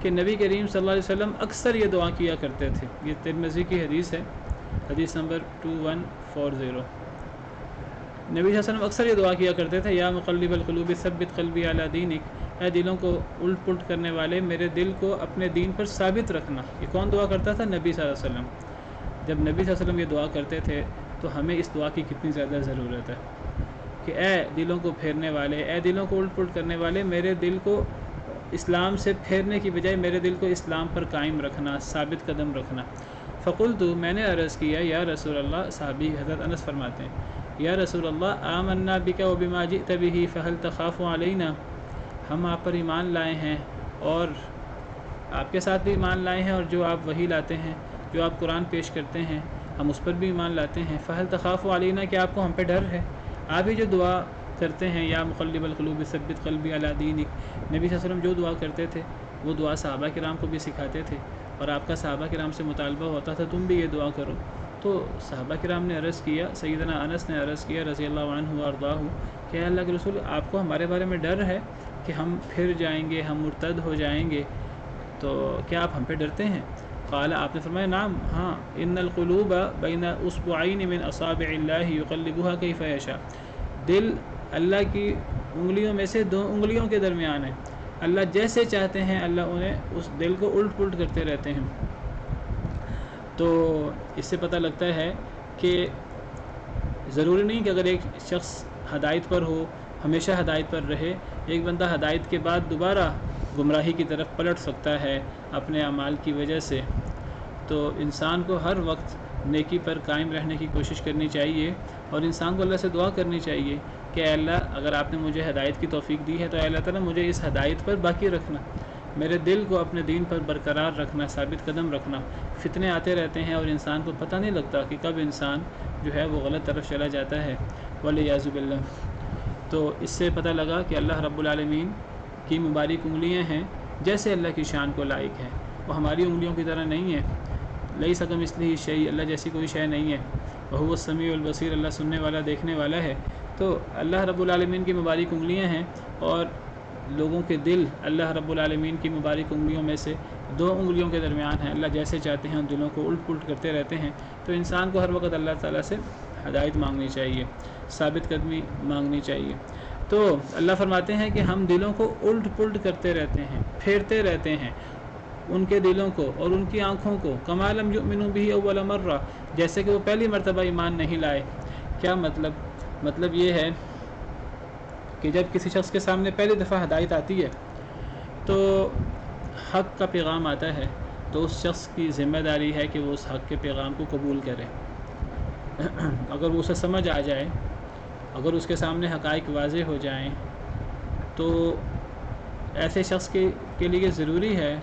کہ نبی کریم صلی اللہ علیہ وسلم اکثر یہ دعا کیا کرتے تھے، یہ ترمذی کی حدیث ہے، حدیث نمبر 2140۔ نبی صلی اللہ علیہ وسلم اکثر یہ دعا کیا کرتے تھے، یا مقلب القلوب ثبت قلبی علی دینک، اے دلوں کو الٹ پلٹ کرنے والے میرے دل کو اپنے دین پر ثابت رکھنا۔ یہ کون دعا کرتا تھا؟ نبی صلی اللہ علیہ وسلم۔ جب نبی صلی اللہ علیہ وسلم یہ دعا کرتے تھے تو ہمیں اس دعا کی کتنی زیادہ ضرورت ہے کہ اے دلوں کو پھیرنے والے، اے دلوں کو الٹ پلٹ کرنے والے، میرے دل کو اسلام سے پھیرنے کی بجائے میرے دل کو اسلام پر قائم رکھنا، ثابت قدم رکھنا۔ فقلت، میں نے عرض کیا، یا رسول اللہ، صحابی حضرت انس فرماتے ہیں، یا رسول اللہ آمنا بک وبما جئت به فهل تخاف علینا، ہم آپ پر ایمان لائے ہیں اور آپ کے ساتھ بھی ایمان لائے ہیں، اور جو آپ وحی لاتے ہیں، جو آپ قرآن پیش کرتے ہیں، ہم اس پر بھی ایمان لاتے ہیں۔ فہل تخاف علینا، کہ آپ کو ہم پہ ڈر ہے؟ آپ ہی جو دعا کرتے ہیں یا مقلب القلوب ثبت قلبی علی دینک، نبی صلی اللہ علیہ وسلم جو دعا کرتے تھے وہ دعا صحابہ کرام کو بھی سکھاتے تھے، اور آپ کا صحابہ کرام سے مطالبہ ہوتا تھا تم بھی یہ دعا کرو۔ تو صحابہ کرام نے عرض کیا، سیدنا انس نے عرض کیا رضی اللہ عنہ وارضاہ، کہ اے اللہ کے رسول، آپ کو ہمارے بارے میں ڈر ہے کہ ہم پھر جائیں گے، ہم مرتد ہو جائیں گے، تو کیا آپ ہم پہ ڈرتے ہیں؟ قال، آپ نے فرمایا نعم، ہاں، ان القلوب بین اصبعین من اصابع اللہ یقلبها کیف یشاء، دل اللہ کی انگلیوں میں سے 2 انگلیوں کے درمیان ہے، اللہ جیسے چاہتے ہیں اللہ انہیں اس دل کو الٹ پلٹ کرتے رہتے ہیں۔ تو اس سے پتہ لگتا ہے کہ ضروری نہیں کہ اگر ایک شخص ہدایت پر ہو ہمیشہ ہدایت پر رہے، ایک بندہ ہدایت کے بعد دوبارہ گمراہی کی طرف پلٹ سکتا ہے اپنے اعمال کی وجہ سے۔ تو انسان کو ہر وقت نیکی پر قائم رہنے کی کوشش کرنی چاہیے، اور انسان کو اللہ سے دعا کرنی چاہیے کہ اے اللہ اگر آپ نے مجھے ہدایت کی توفیق دی ہے تو اے اللہ تعالیٰ مجھے اس ہدایت پر باقی رکھنا، میرے دل کو اپنے دین پر برقرار رکھنا، ثابت قدم رکھنا۔ فتنے آتے رہتے ہیں اور انسان کو پتہ نہیں لگتا کہ کب انسان جو ہے وہ غلط طرف چلا جاتا ہے، والعیاذ باللہ۔ تو اس سے پتہ لگا کہ اللہ رب العالمین کی مبارک انگلیاں ہیں جیسے اللہ کی شان کو لائق ہے، وہ ہماری انگلیوں کی طرح نہیں ہے۔ لیس کمثلہ شیء، اللہ جیسی کوئی شے نہیں ہے۔ وہو السمیع البصیر، اللہ سننے والا دیکھنے والا ہے۔ تو اللہ رب العالمین کی مبارک انگلیاں ہیں، اور لوگوں کے دل اللہ رب العالمین کی مبارک انگلیوں میں سے 2 انگلیوں کے درمیان ہیں، اللہ جیسے چاہتے ہیں ان دلوں کو الٹ پلٹ کرتے رہتے ہیں، تو انسان کو ہر وقت اللہ تعالیٰ سے ہدایت مانگنی چاہیے، ثابت قدمی مانگنی چاہیے۔ تو اللہ فرماتے ہیں کہ ہم دلوں کو الٹ پلٹ کرتے رہتے ہیں، پھیرتے رہتے ہیں، ان کے دلوں کو اور ان کی آنکھوں کو، کما لم یؤمنوا بہ اول مرہ، جیسے کہ وہ پہلی مرتبہ ایمان نہیں لائے۔ کیا مطلب یہ ہے کہ جب کسی شخص کے سامنے پہلی دفعہ ہدایت آتی ہے تو حق کا پیغام آتا ہے، تو اس شخص کی ذمہ داری ہے کہ وہ اس حق کے پیغام کو قبول کرے۔ اگر وہ اسے سمجھ آ جائے، اگر اس کے سامنے حقائق واضح ہو جائیں، تو ایسے شخص کے لیے ضروری ہے،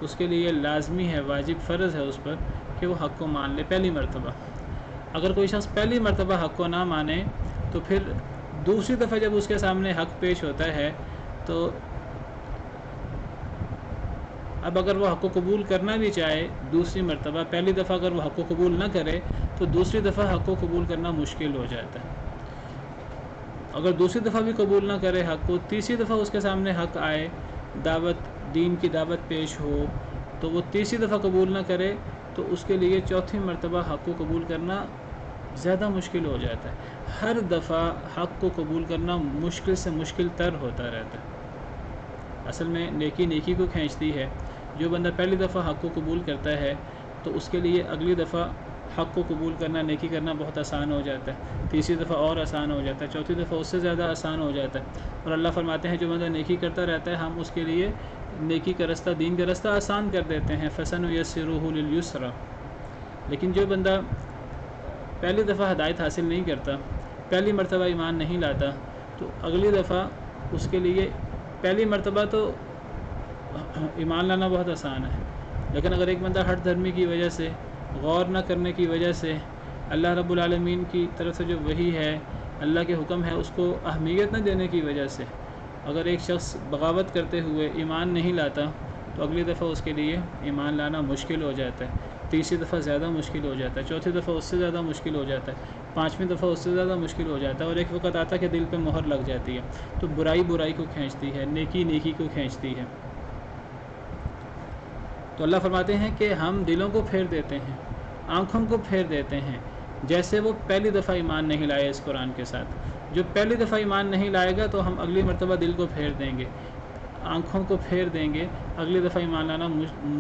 اس کے لیے لازمی ہے، واجب فرض ہے اس پر کہ وہ حق کو مان لے پہلی مرتبہ۔ اگر کوئی شخص پہلی مرتبہ حق کو نہ مانے تو پھر دوسری دفعہ جب اس کے سامنے حق پیش ہوتا ہے تو اب اگر وہ حق کو قبول کرنا بھی چاہے دوسری مرتبہ، پہلی دفعہ اگر وہ حق کو قبول نہ کرے تو دوسری دفعہ حق کو قبول کرنا مشکل ہو جاتا ہے۔ اگر دوسری دفعہ بھی قبول نہ کرے حق کو، تیسری دفعہ اس کے سامنے حق آئے، دین کی دعوت پیش ہو، تو وہ تیسری دفعہ قبول نہ کرے تو اس کے لیے چوتھی مرتبہ حق کو قبول کرنا زیادہ مشکل ہو جاتا ہے۔ ہر دفعہ حق کو قبول کرنا مشکل سے مشکل تر ہوتا رہتا ہے۔ اصل میں نیکی کو کھینچتی ہے۔ جو بندہ پہلی دفعہ حق کو قبول کرتا ہے تو اس کے لیے اگلی دفعہ حق کو قبول کرنا، نیکی کرنا بہت آسان ہو جاتا ہے، تیسری دفعہ اور آسان ہو جاتا ہے، چوتھی دفعہ اس سے زیادہ آسان ہو جاتا ہے۔ اور اللہ فرماتے ہیں جو بندہ نیکی کرتا رہتا ہے ہم اس کے لیے نیکی کا رستہ، دین کا رستہ آسان کر دیتے ہیں، فَسَنُيَسِّرُهُ لِلْيُسْرَى۔ لیکن جو بندہ پہلی دفعہ ہدایت حاصل نہیں کرتا، پہلی مرتبہ ایمان نہیں لاتا، تو اگلی دفعہ اس کے لیے پہلی مرتبہ تو ایمان لانا بہت آسان ہے، لیکن اگر ایک بندہ ہٹ دھرمی کی وجہ سے، غور نہ کرنے کی وجہ سے، اللہ رب العالمین کی طرف سے جو وحی ہے، اللہ کے حکم ہے، اس کو اہمیت نہ دینے کی وجہ سے اگر ایک شخص بغاوت کرتے ہوئے ایمان نہیں لاتا تو اگلی دفعہ اس کے لیے ایمان لانا مشکل ہو جاتا ہے، تیسری دفعہ زیادہ مشکل ہو جاتا ہے، چوتھی دفعہ اس سے زیادہ مشکل ہو جاتا ہے، پانچویں دفعہ اس سے زیادہ مشکل ہو جاتا ہے، اور ایک وقت آتا ہے کہ دل پہ مہر لگ جاتی ہے۔ تو برائی کو کھینچتی ہے، نیکی کو کھینچتی ہے۔ تو اللہ فرماتے ہیں کہ ہم دلوں کو پھیر دیتے ہیں، آنکھوں کو پھیر دیتے ہیں، جیسے وہ پہلی دفعہ ایمان نہیں لائے اس قرآن کے ساتھ۔ جو پہلی دفعہ ایمان نہیں لائے گا تو ہم اگلی مرتبہ دل کو پھیر دیں گے، آنکھوں کو پھیر دیں گے، اگلی دفعہ ایمان لانا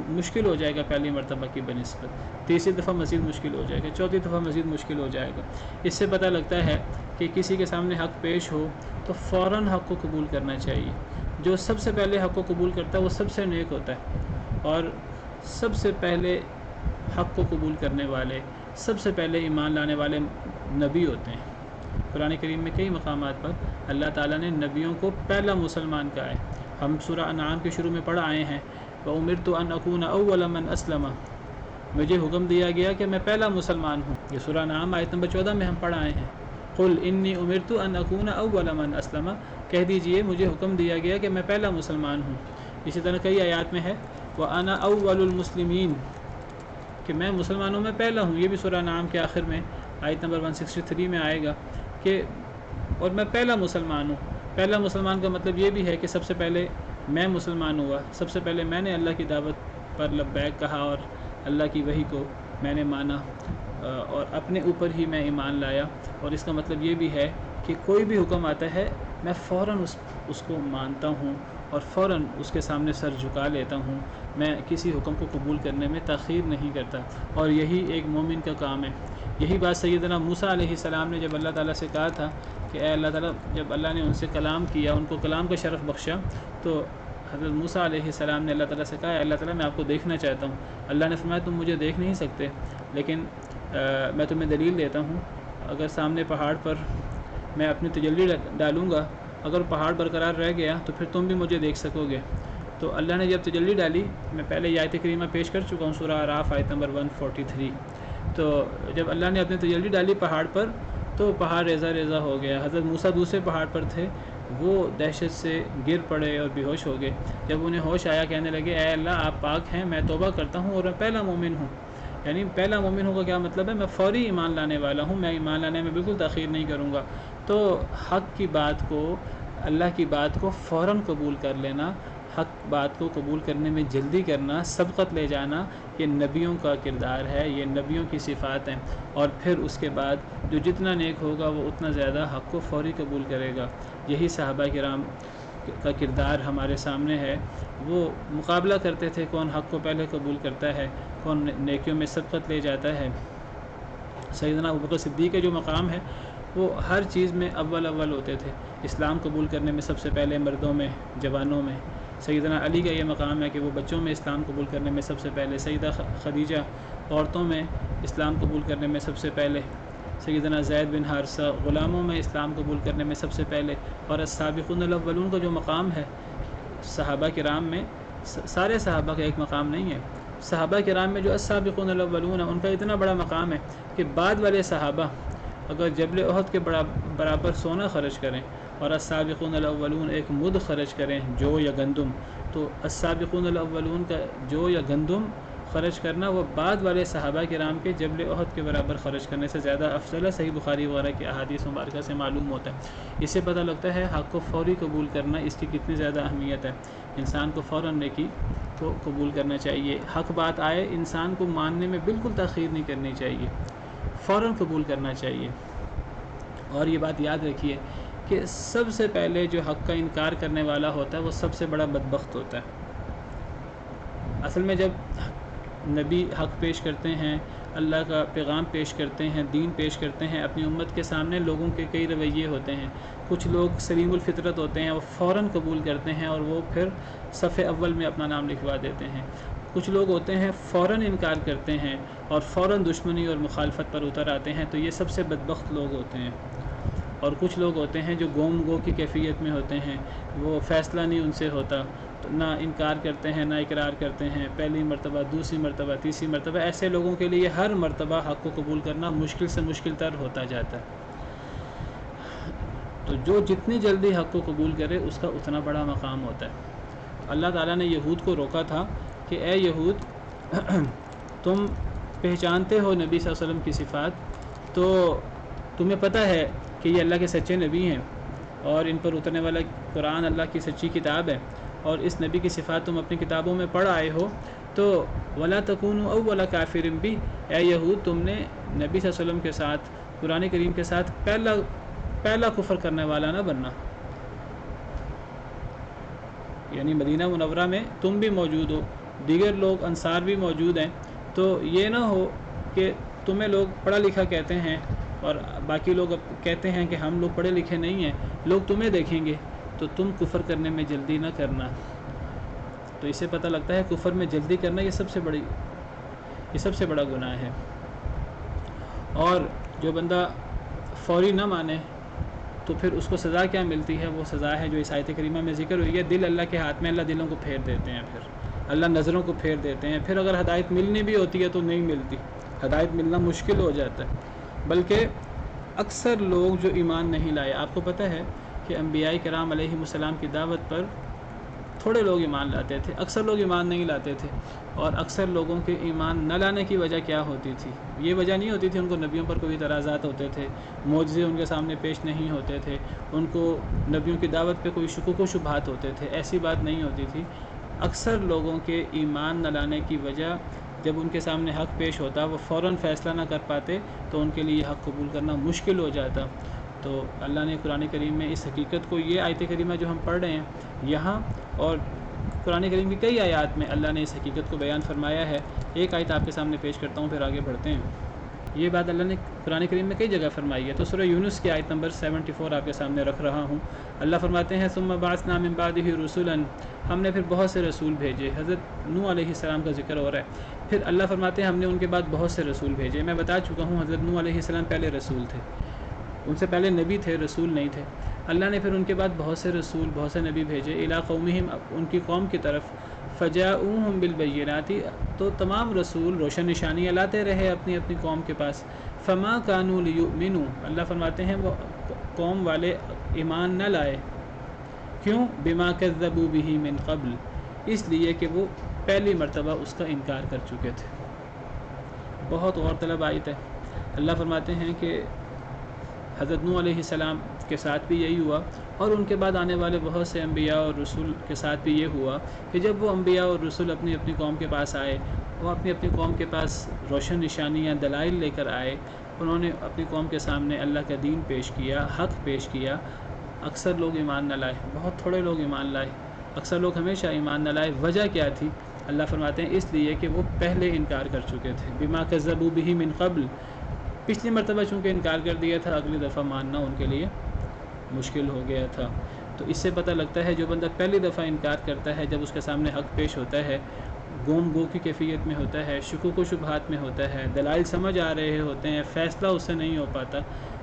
مشکل ہو جائے گا پہلی مرتبہ کی بنسبت، تیسری دفعہ مزید مشکل ہو جائے گا، چوتھی دفعہ مزید مشکل ہو جائے گا۔ اس سے پتہ لگتا ہے کہ کسی کے سامنے حق پیش ہو تو فوراً حق کو قبول کرنا چاہیے۔ جو سب سے پہلے حق کو قبول کرتا ہے وہ سب سے نیک ہوتا ہے، اور سب سے پہلے حق کو قبول کرنے والے، سب سے پہلے ایمان لانے والے نبی ہوتے ہیں۔ قرآن کریم میں کئی مقامات پر اللہ تعالیٰ نے نبیوں کو پہلا مسلمان کہا ہے۔ ہم سورہ انعام کے شروع میں پڑھ آئے ہیں، وَأُمِرْتُ أَنْ أَكُونَ أَوَّلَ مَنْ أَسْلَمَ، مجھے حکم دیا گیا کہ میں پہلا مسلمان ہوں۔ یہ سورہ انعام آیت نمبر 14 میں ہم پڑھ آئے ہیں، قُلْ إِنِّي أُمِرْتُ أَنْ أَكُونَ أَوَّلَ مَنْ أَسْلَمَ، کہہ دیجئے مجھے حکم دیا گیا کہ میں پہلا مسلمان ہوں۔ اسی طرح کئی آیات میں ہے وَأَنَا أَوَّلُ الْمُسْلِمِينَ، کہ میں مسلمانوں میں پہلا ہوں۔ یہ بھی سورہ انعام کے آخر میں آیت نمبر 163 میں آئے گا کہ اور میں پہلا مسلمان ہوں۔ پہلا مسلمان کا مطلب یہ بھی ہے کہ سب سے پہلے میں مسلمان ہوا، سب سے پہلے میں نے اللہ کی دعوت پر لبیک کہا اور اللہ کی وحی کو میں نے مانا اور اپنے اوپر ہی میں ایمان لایا۔ اور اس کا مطلب یہ بھی ہے کہ کوئی بھی حکم آتا ہے میں فوراً اس کو مانتا ہوں اور فوراً اس کے سامنے سر جھکا لیتا ہوں، میں کسی حکم کو قبول کرنے میں تاخیر نہیں کرتا، اور یہی ایک مومن کا کام ہے۔ یہی بات سیدنا موسیٰ علیہ السلام نے جب اللہ تعالیٰ سے کہا تھا کہ اے اللہ تعالیٰ، جب اللہ نے ان سے کلام کیا، ان کو کلام کا شرف بخشا، تو حضرت موسیٰ علیہ السلام نے اللہ تعالیٰ سے کہا اے اللہ تعالیٰ میں آپ کو دیکھنا چاہتا ہوں۔ اللہ نے فرمایا تم مجھے دیکھ نہیں سکتے، لیکن میں تمہیں دلیل دیتا ہوں، اگر سامنے پہاڑ پر میں اپنی تجلی ڈالوں گا، اگر پہاڑ برقرار رہ گیا تو پھر تم بھی مجھے دیکھ سکو گے۔ تو اللہ نے جب تجلی ڈالی، میں پہلے یہ آیت کریمہ پیش کر چکا ہوں سورہ اعراف آیت نمبر 143، تو جب اللہ نے اپنی تجلی ڈالی پہاڑ پر تو پہاڑ ریزہ ریزہ ہو گیا۔ حضرت موسیٰ دوسرے پہاڑ پر تھے، وہ دہشت سے گر پڑے اور بے ہوش ہو گئے۔ جب انہیں ہوش آیا کہنے لگے اے اللہ آپ پاک ہیں، میں توبہ کرتا ہوں اور میں پہلا مومن ہوں۔ یعنی پہلا مومن ہوں کا کیا مطلب ہے؟ میں فوری ایمان لانے والا ہوں، میں ایمان لانے میں بالکل تاخیر نہیں کروں گا۔ تو حق کی بات کو اللہ کی بات کو فوراً قبول کر لینا، حق بات کو قبول کرنے میں جلدی کرنا، سبقت لے جانا، یہ نبیوں کا کردار ہے، یہ نبیوں کی صفات ہیں۔ اور پھر اس کے بعد جو جتنا نیک ہوگا وہ اتنا زیادہ حق کو فوری قبول کرے گا۔ یہی صحابہ کرام کا کردار ہمارے سامنے ہے۔ وہ مقابلہ کرتے تھے کون حق کو پہلے قبول کرتا ہے، کون نیکیوں میں سبقت لے جاتا ہے۔ سیدنا ابوبکر صدیق کے جو مقام ہے وہ ہر چیز میں اول ہوتے تھے۔ اسلام قبول کرنے میں سب سے پہلے مردوں میں، جوانوں میں۔ سیدنا علی کا یہ مقام ہے کہ وہ بچوں میں اسلام قبول کرنے میں سب سے پہلے۔ سیدہ خدیجہ عورتوں میں اسلام قبول کرنے میں سب سے پہلے۔ سیدنا زید بن حارثہ غلاموں میں اسلام قبول کرنے میں سب سے پہلے۔ اور السابقون الاولون کا جو مقام ہے صحابہ کرام میں، سارے صحابہ کا ایک مقام نہیں ہے، صحابہ کرام میں جو السابقون الاولون ہیں ان کا اتنا بڑا مقام ہے کہ بعد والے صحابہ اگر جبل احد کے برابر سونا خرچ کریں اور السابقون الاولون ایک مد خرچ کریں، جو یا گندم، تو السابقون الاولون کا جو یا گندم خرچ کرنا وہ بعد والے صحابہ کرام کے جبل احد کے برابر خرچ کرنے سے زیادہ افضل ہے۔ صحیح بخاری وغیرہ کی احادیث مبارکہ سے معلوم ہوتا ہے۔ اس سے پتہ لگتا ہے حق کو فوری قبول کرنا اس کی کتنی زیادہ اہمیت ہے۔ انسان کو فوراً نیکی کو قبول کرنا چاہیے۔ حق بات آئے انسان کو ماننے میں بالکل تاخیر نہیں کرنی چاہیے، فوراً قبول کرنا چاہیے۔ اور یہ بات یاد رکھیے کہ سب سے پہلے جو حق کا انکار کرنے والا ہوتا ہے وہ سب سے بڑا بدبخت ہوتا ہے۔ اصل میں جب نبی حق پیش کرتے ہیں، اللہ کا پیغام پیش کرتے ہیں، دین پیش کرتے ہیں اپنی امت کے سامنے، لوگوں کے کئی رویے ہوتے ہیں۔ کچھ لوگ سلیم الفطرت ہوتے ہیں، وہ فوراً قبول کرتے ہیں اور وہ پھر صف اول میں اپنا نام لکھوا دیتے ہیں۔ کچھ لوگ ہوتے ہیں فوراً انکار کرتے ہیں اور فوراً دشمنی اور مخالفت پر اتر آتے ہیں، تو یہ سب سے بدبخت لوگ ہوتے ہیں۔ اور کچھ لوگ ہوتے ہیں جو گم گو کی کیفیت میں ہوتے ہیں، وہ فیصلہ نہیں ان سے ہوتا، تو نہ انکار کرتے ہیں نہ اقرار کرتے ہیں، پہلی مرتبہ، دوسری مرتبہ، تیسری مرتبہ۔ ایسے لوگوں کے لیے ہر مرتبہ حق کو قبول کرنا مشکل سے مشکل تر ہوتا جاتا ہے۔ تو جو جتنی جلدی حق کو قبول کرے اس کا اتنا بڑا مقام ہوتا ہے۔ اللہ تعالیٰ نے یہود کو روکا تھا کہ اے یہود، تم پہچانتے ہو نبی صلی اللہ علیہ وسلم کی صفات، تو تمہیں پتہ ہے کہ یہ اللہ کے سچے نبی ہیں اور ان پر اترنے والا قرآن اللہ کی سچی کتاب ہے، اور اس نبی کی صفات تم اپنی کتابوں میں پڑھ آئے ہو، تو وَلَا تَكُونُوا أَوَّلَ كَافِرٍ بِهِ، اے یہود تم نے نبی صلی اللہ علیہ وسلم کے ساتھ، قرآن کریم کے ساتھ پہلا کفر کرنے والا نہ بننا۔ یعنی مدینہ منورہ میں تم بھی موجود ہو، دیگر لوگ انصار بھی موجود ہیں، تو یہ نہ ہو کہ تمہیں لوگ پڑھا لکھا کہتے ہیں اور باقی لوگ کہتے ہیں کہ ہم لوگ پڑھے لکھے نہیں ہیں، لوگ تمہیں دیکھیں گے تو تم کفر کرنے میں جلدی نہ کرنا۔ تو اس سے پتہ لگتا ہے کفر میں جلدی کرنا یہ سب سے بڑا گناہ ہے۔ اور جو بندہ فوری نہ مانے تو پھر اس کو سزا کیا ملتی ہے؟ وہ سزا ہے جو اس آیت کریمہ میں ذکر ہوئی ہے، دل اللہ کے ہاتھ میں، اللہ دلوں کو پھیر دیتے ہیں، پھر اللہ نظروں کو پھیر دیتے ہیں، پھر اگر ہدایت ملنی بھی ہوتی ہے تو نہیں ملتی، ہدایت ملنا مشکل ہو جاتا ہے۔ بلکہ اکثر لوگ جو ایمان نہیں لائے، آپ کو پتہ ہے کہ انبیاء کرام علیہم السلام کی دعوت پر تھوڑے لوگ ایمان لاتے تھے، اکثر لوگ ایمان نہیں لاتے تھے، اور اکثر لوگوں کے ایمان نہ لانے کی وجہ کیا ہوتی تھی؟ یہ وجہ نہیں ہوتی تھی ان کو نبیوں پر کوئی اعتراضات ہوتے تھے، معجزے ان کے سامنے پیش نہیں ہوتے تھے، ان کو نبیوں کی دعوت پہ کوئی شکوک و شبہات ہوتے تھے، ایسی بات نہیں ہوتی تھی۔ اکثر لوگوں کے ایمان نہ لانے کی وجہ، جب ان کے سامنے حق پیش ہوتا وہ فوراً فیصلہ نہ کر پاتے تو ان کے لیے حق قبول کرنا مشکل ہو جاتا۔ تو اللہ نے قرآن کریم میں اس حقیقت کو، یہ آیت کریمہ جو ہم پڑھ رہے ہیں یہاں اور قرآن کریم کی کئی آیات میں اللہ نے اس حقیقت کو بیان فرمایا ہے۔ ایک آیت آپ کے سامنے پیش کرتا ہوں، پھر آگے بڑھتے ہیں۔ یہ بات اللہ نے قرآن کریم میں کئی جگہ فرمائی ہے، تو سورہ یونس کی آیت نمبر 74 آپ کے سامنے رکھ رہا ہوں۔ اللہ فرماتے ہیں ثم بعثنا من بعده رسلا، ہم نے پھر بہت سے رسول بھیجے۔ حضرت نوح علیہ السلام کا ذکر ہو رہا ہے، پھر اللہ فرماتے ہیں ہم نے ان کے بعد بہت سے رسول بھیجے۔ میں بتا چکا ہوں حضرت نوح علیہ السلام پہلے رسول تھے، ان سے پہلے نبی تھے، رسول نہیں تھے۔ اللہ نے پھر ان کے بعد بہت سے رسول، بہت سے نبی بھیجے، الی قومہم، ان کی قوم کی طرف، فجاؤہم بالبینات، تو تمام رسول روشن نشانیاں لاتے رہے اپنی اپنی قوم کے پاس۔ فما کانوا لیؤمنوا، اللہ فرماتے ہیں وہ قوم والے ایمان نہ لائے، کیوں؟ بما کذبوا بہ من قبل، اس لیے کہ وہ پہلی مرتبہ اس کا انکار کر چکے تھے۔ بہت غور طلب آیت ہے۔ اللہ فرماتے ہیں کہ حضرت نوح علیہ السلام کے ساتھ بھی یہی ہوا، اور ان کے بعد آنے والے بہت سے انبیاء اور رسول کے ساتھ بھی یہ ہوا کہ جب وہ انبیاء اور رسول اپنی اپنی قوم کے پاس آئے، وہ اپنی اپنی قوم کے پاس روشن نشانیاں دلائل لے کر آئے، انہوں نے اپنی قوم کے سامنے اللہ کا دین پیش کیا، حق پیش کیا، اکثر لوگ ایمان نہ لائے، بہت تھوڑے لوگ ایمان لائے، اکثر لوگ ہمیشہ ایمان نہ لائے۔ وجہ کیا تھی؟ اللہ فرماتے ہیں اس لیے کہ وہ پہلے انکار کر چکے تھے، بما کذبوا بہ من قبل، پچھلی مرتبہ چونکہ انکار کر دیا تھا، اگلی دفعہ ماننا ان کے لیے مشکل ہو گیا تھا۔ تو اس سے پتہ لگتا ہے جو بندہ پہلی دفعہ انکار کرتا ہے، جب اس کے سامنے حق پیش ہوتا ہے، گم گو کی کیفیت میں ہوتا ہے، شکوک و شبہات میں ہوتا ہے، دلائل سمجھ آ رہے ہوتے ہیں، فیصلہ اس سے نہیں ہو پاتا،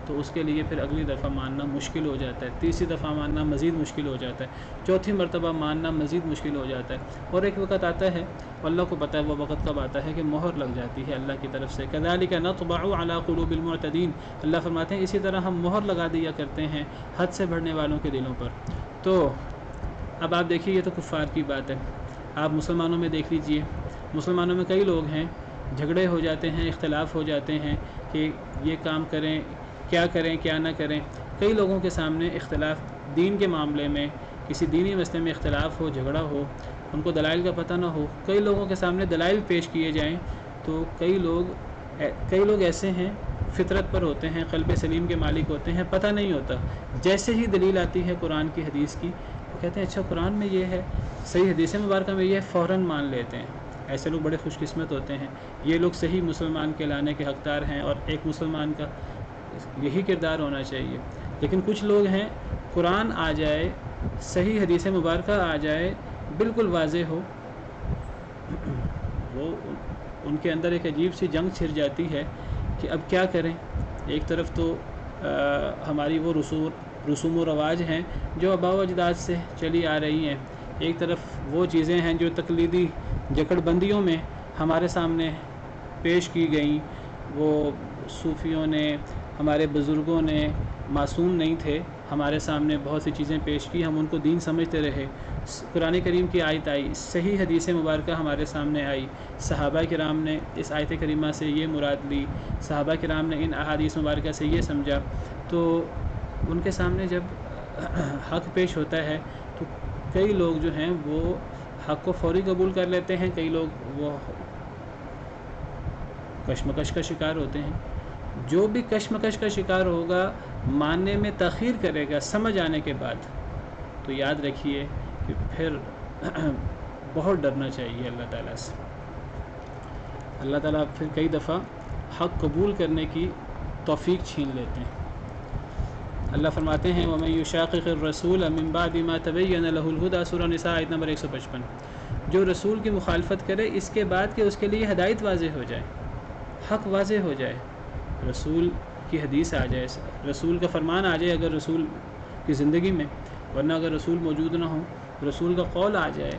تو اس کے لیے پھر اگلی دفعہ ماننا مشکل ہو جاتا ہے، تیسری دفعہ ماننا مزید مشکل ہو جاتا ہے، چوتھی مرتبہ ماننا مزید مشکل ہو جاتا ہے، اور ایک وقت آتا ہے، اللہ کو پتہ ہے وہ وقت کب آتا ہے، کہ مہر لگ جاتی ہے اللہ کی طرف سے۔ کذالک نطبع علی قلوب المعتدین، اللہ فرماتے ہیں اسی طرح ہم مہر لگا دیا کرتے ہیں حد سے بڑھنے والوں کے دلوں پر۔ تو اب آپ دیکھیے، یہ تو کفار کی بات ہے، آپ مسلمانوں میں دیکھ لیجئے، مسلمانوں میں کئی لوگ ہیں، جھگڑے ہو جاتے ہیں، اختلاف ہو جاتے ہیں کہ یہ کام کریں، کیا نہ کریں، کئی لوگوں کے سامنے اختلاف دین کے معاملے میں، کسی دینی مسئلے میں اختلاف ہو، جھگڑا ہو، ان کو دلائل کا پتہ نہ ہو، کئی لوگوں کے سامنے دلائل پیش کیے جائیں، تو کئی لوگ ایسے ہیں، فطرت پر ہوتے ہیں، قلب سلیم کے مالک ہوتے ہیں، پتہ نہیں ہوتا، جیسے ہی دلیل آتی ہے قرآن کی، حدیث کی، وہ کہتے ہیں اچھا قرآن میں یہ ہے، صحیح حدیث مبارکہ میں یہ ہے، فوراً مان لیتے ہیں۔ ایسے لوگ بڑے خوش قسمت ہوتے ہیں، یہ لوگ صحیح مسلمان کہلانے کے حقدار ہیں، اور ایک مسلمان کا یہی کردار ہونا چاہیے۔ لیکن کچھ لوگ ہیں، قرآن آ جائے، صحیح حدیث مبارکہ آ جائے، بالکل واضح ہو، وہ ان کے اندر ایک عجیب سی جنگ چھڑ جاتی ہے کہ اب کیا کریں۔ ایک طرف تو ہماری وہ رسوم و رواج ہیں جو آباء و اجداد سے چلی آ رہی ہیں، ایک طرف وہ چیزیں ہیں جو تقلیدی جکڑ بندیوں میں ہمارے سامنے پیش کی گئیں، وہ صوفیوں نے، ہمارے بزرگوں نے، معصوم نہیں تھے، ہمارے سامنے بہت سی چیزیں پیش کی، ہم ان کو دین سمجھتے رہے، قرآن کریم کی آیت آئی، صحیح حدیث مبارکہ ہمارے سامنے آئی، صحابہ کرام نے اس آیت کریمہ سے یہ مراد لی، صحابہ کرام نے ان احادیث مبارکہ سے یہ سمجھا، تو ان کے سامنے جب حق پیش ہوتا ہے تو کئی لوگ جو ہیں وہ حق کو فوری قبول کر لیتے ہیں، کئی لوگ وہ کشمکش کا شکار ہوتے ہیں۔ جو بھی کشمکش کا شکار ہوگا، ماننے میں تاخیر کرے گا سمجھ آنے کے بعد، تو یاد رکھیے کہ پھر بہت ڈرنا چاہیے اللہ تعالیٰ سے۔ اللہ تعالیٰ پھر کئی دفعہ حق قبول کرنے کی توفیق چھین لیتے ہیں۔ اللہ فرماتے ہیں وَمَن يُشَاقِقِ الرَّسُولَ مِن بَعْدِ مَا تَبَيَّنَ لَهُ الْهُدَىٰ، سورہ نساء آیت نمبر 155، جو رسول کی مخالفت کرے اس کے بعد کہ اس کے لیے ہدایت واضح ہو جائے، حق واضح ہو جائے، رسول کی حدیث آ جائے، رسول کا فرمان آ جائے اگر رسول کی زندگی میں، ورنہ اگر رسول موجود نہ ہو، رسول کا قول آ جائے،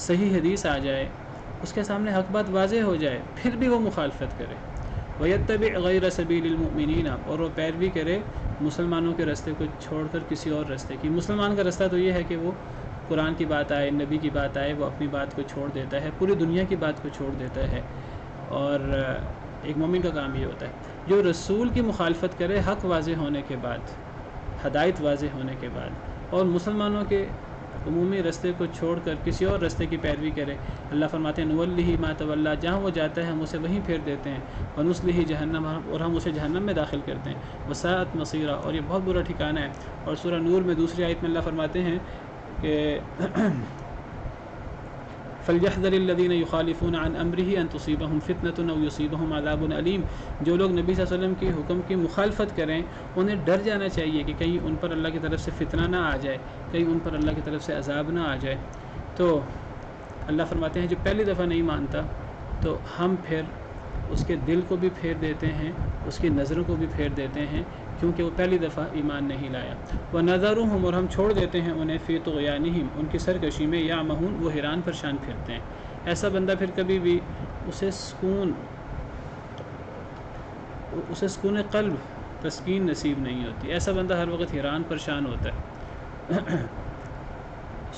صحیح حدیث آ جائے، اس کے سامنے حق بات واضح ہو جائے، پھر بھی وہ مخالفت کرے، وَيَتَّبِعْ غَيْرَ سَبِيلِ الْمُؤْمِنِينَ، اور وہ پیروی کرے مسلمانوں کے راستے کو چھوڑ کر کسی اور راستے کی۔ مسلمان کا راستہ تو یہ ہے کہ وہ قرآن کی بات آئے، نبی کی بات آئے، وہ اپنی بات کو چھوڑ دیتا ہے، پوری دنیا کی بات کو چھوڑ دیتا ہے، اور ایک مومن کا کام یہ ہوتا ہے جو رسول کی مخالفت کرے حق واضح ہونے کے بعد، ہدایت واضح ہونے کے بعد، اور مسلمانوں کے عمومی راستے کو چھوڑ کر کسی اور راستے کی پیروی کرے۔ اللہ فرماتے ہیں نُوَلِّهِ مَا تَوَلَّىٰ، جہاں وہ جاتا ہے ہم اسے وہیں پھیر دیتے ہیں، وَنُصْلِهِ جَهَنَّمَ، اور ہم اسے جہنم میں داخل کرتے ہیں، وَسَاءَتْ مَصِيرًا، اور یہ بہت برا ٹھکانہ ہے۔ اور سورہ نور میں دوسری آیت میں اللہ فرماتے ہیں کہ فَلْيَحْذَرِ الَّذِينَ يُخَالِفُونَ عَنْ أَمْرِهِ أَن تُصِيبَهُمْ فِتْنَةٌ أَوْ يُصِيبَهُمْ عَذَابٌ أَلِيمٌ، جو لوگ نبی صلی اللہ علیہ وسلم کی حکم کی مخالفت کریں انہیں ڈر جانا چاہیے کہ کہیں ان پر اللہ کی طرف سے فتنہ نہ آ جائے، کہیں ان پر اللہ کی طرف سے عذاب نہ آ جائے۔ تو اللہ فرماتے ہیں جو پہلی دفعہ نہیں مانتا تو ہم پھر اس کے دل کو بھی پھیر دیتے ہیں، اس کی نظروں کو بھی پھیر دیتے ہیں، کیونکہ وہ پہلی دفعہ ایمان نہیں لایا۔ وَنَذَرُهُمْ، اور ہم چھوڑ دیتے ہیں انہیں فِي طُغْيَانِهِمْ، ان کی سرکشی میں، يَعْمَهُونَ، وہ حیران پریشان پھرتے ہیں۔ ایسا بندہ پھر کبھی بھی اسے سکون قلب، تسکین نصیب نہیں ہوتی، ایسا بندہ ہر وقت حیران پریشان ہوتا ہے۔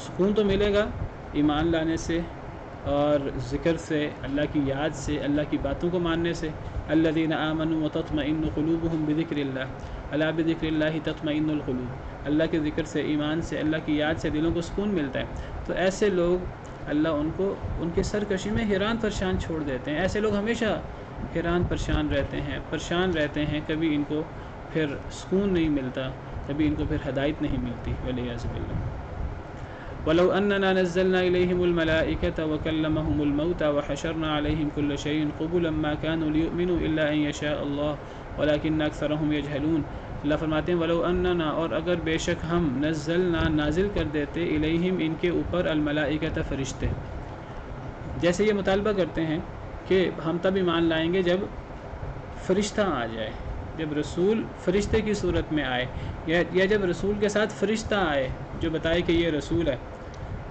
سکون تو ملے گا ایمان لانے سے اور ذکر سے، اللہ کی یاد سے، اللہ کی باتوں کو ماننے سے، الذین آمنوا وتطمئن قلوبهم بذکر اللہ الا بذکر اللہ تطمئن القلوب، اللہ کے ذکر سے، ایمان سے، اللہ کی یاد سے دلوں کو سکون ملتا ہے۔ تو ایسے لوگ اللہ ان کو ان کے سرکشی میں حیران پریشان چھوڑ دیتے ہیں۔ ایسے لوگ ہمیشہ حیران پریشان رہتے ہیں، کبھی ان کو پھر سکون نہیں ملتا، کبھی ان کو پھر ہدایت نہیں ملتی، والعیاذ باللہ۔ وَلَوْ أَنَّنَا نَزَّلْنَا إِلَيْهِمُ الْمَلَائِكَةَ وَكَلَّمَهُمُ الْمَوْتَى وَحَشَرْنَا عَلَيْهِمْ كُلَّ شَيْءٍ قُبُلًا مَا كَانُوا لِيُؤْمِنُوا إِلَّا أَن يَشَاءَ اللَّهُ وَلَكِنَّ أَكْثَرَهُمْ يَجْهَلُونَ۔ اللہ فرماتے ہیں وَلَوْ أَنَّنَا، اور اگر بے شک ہم نزلنا نازل کر دیتے الیہم ان کے اوپر الملائکۃ فرشتے، جیسے یہ مطالبہ کرتے ہیں کہ ہم تب ایمان لائیں گے جب فرشتہ آ جائے، جب رسول فرشتے کی صورت میں آئے، یا جب رسول کے ساتھ فرشتہ آئے جو بتائے کہ یہ رسول ہے۔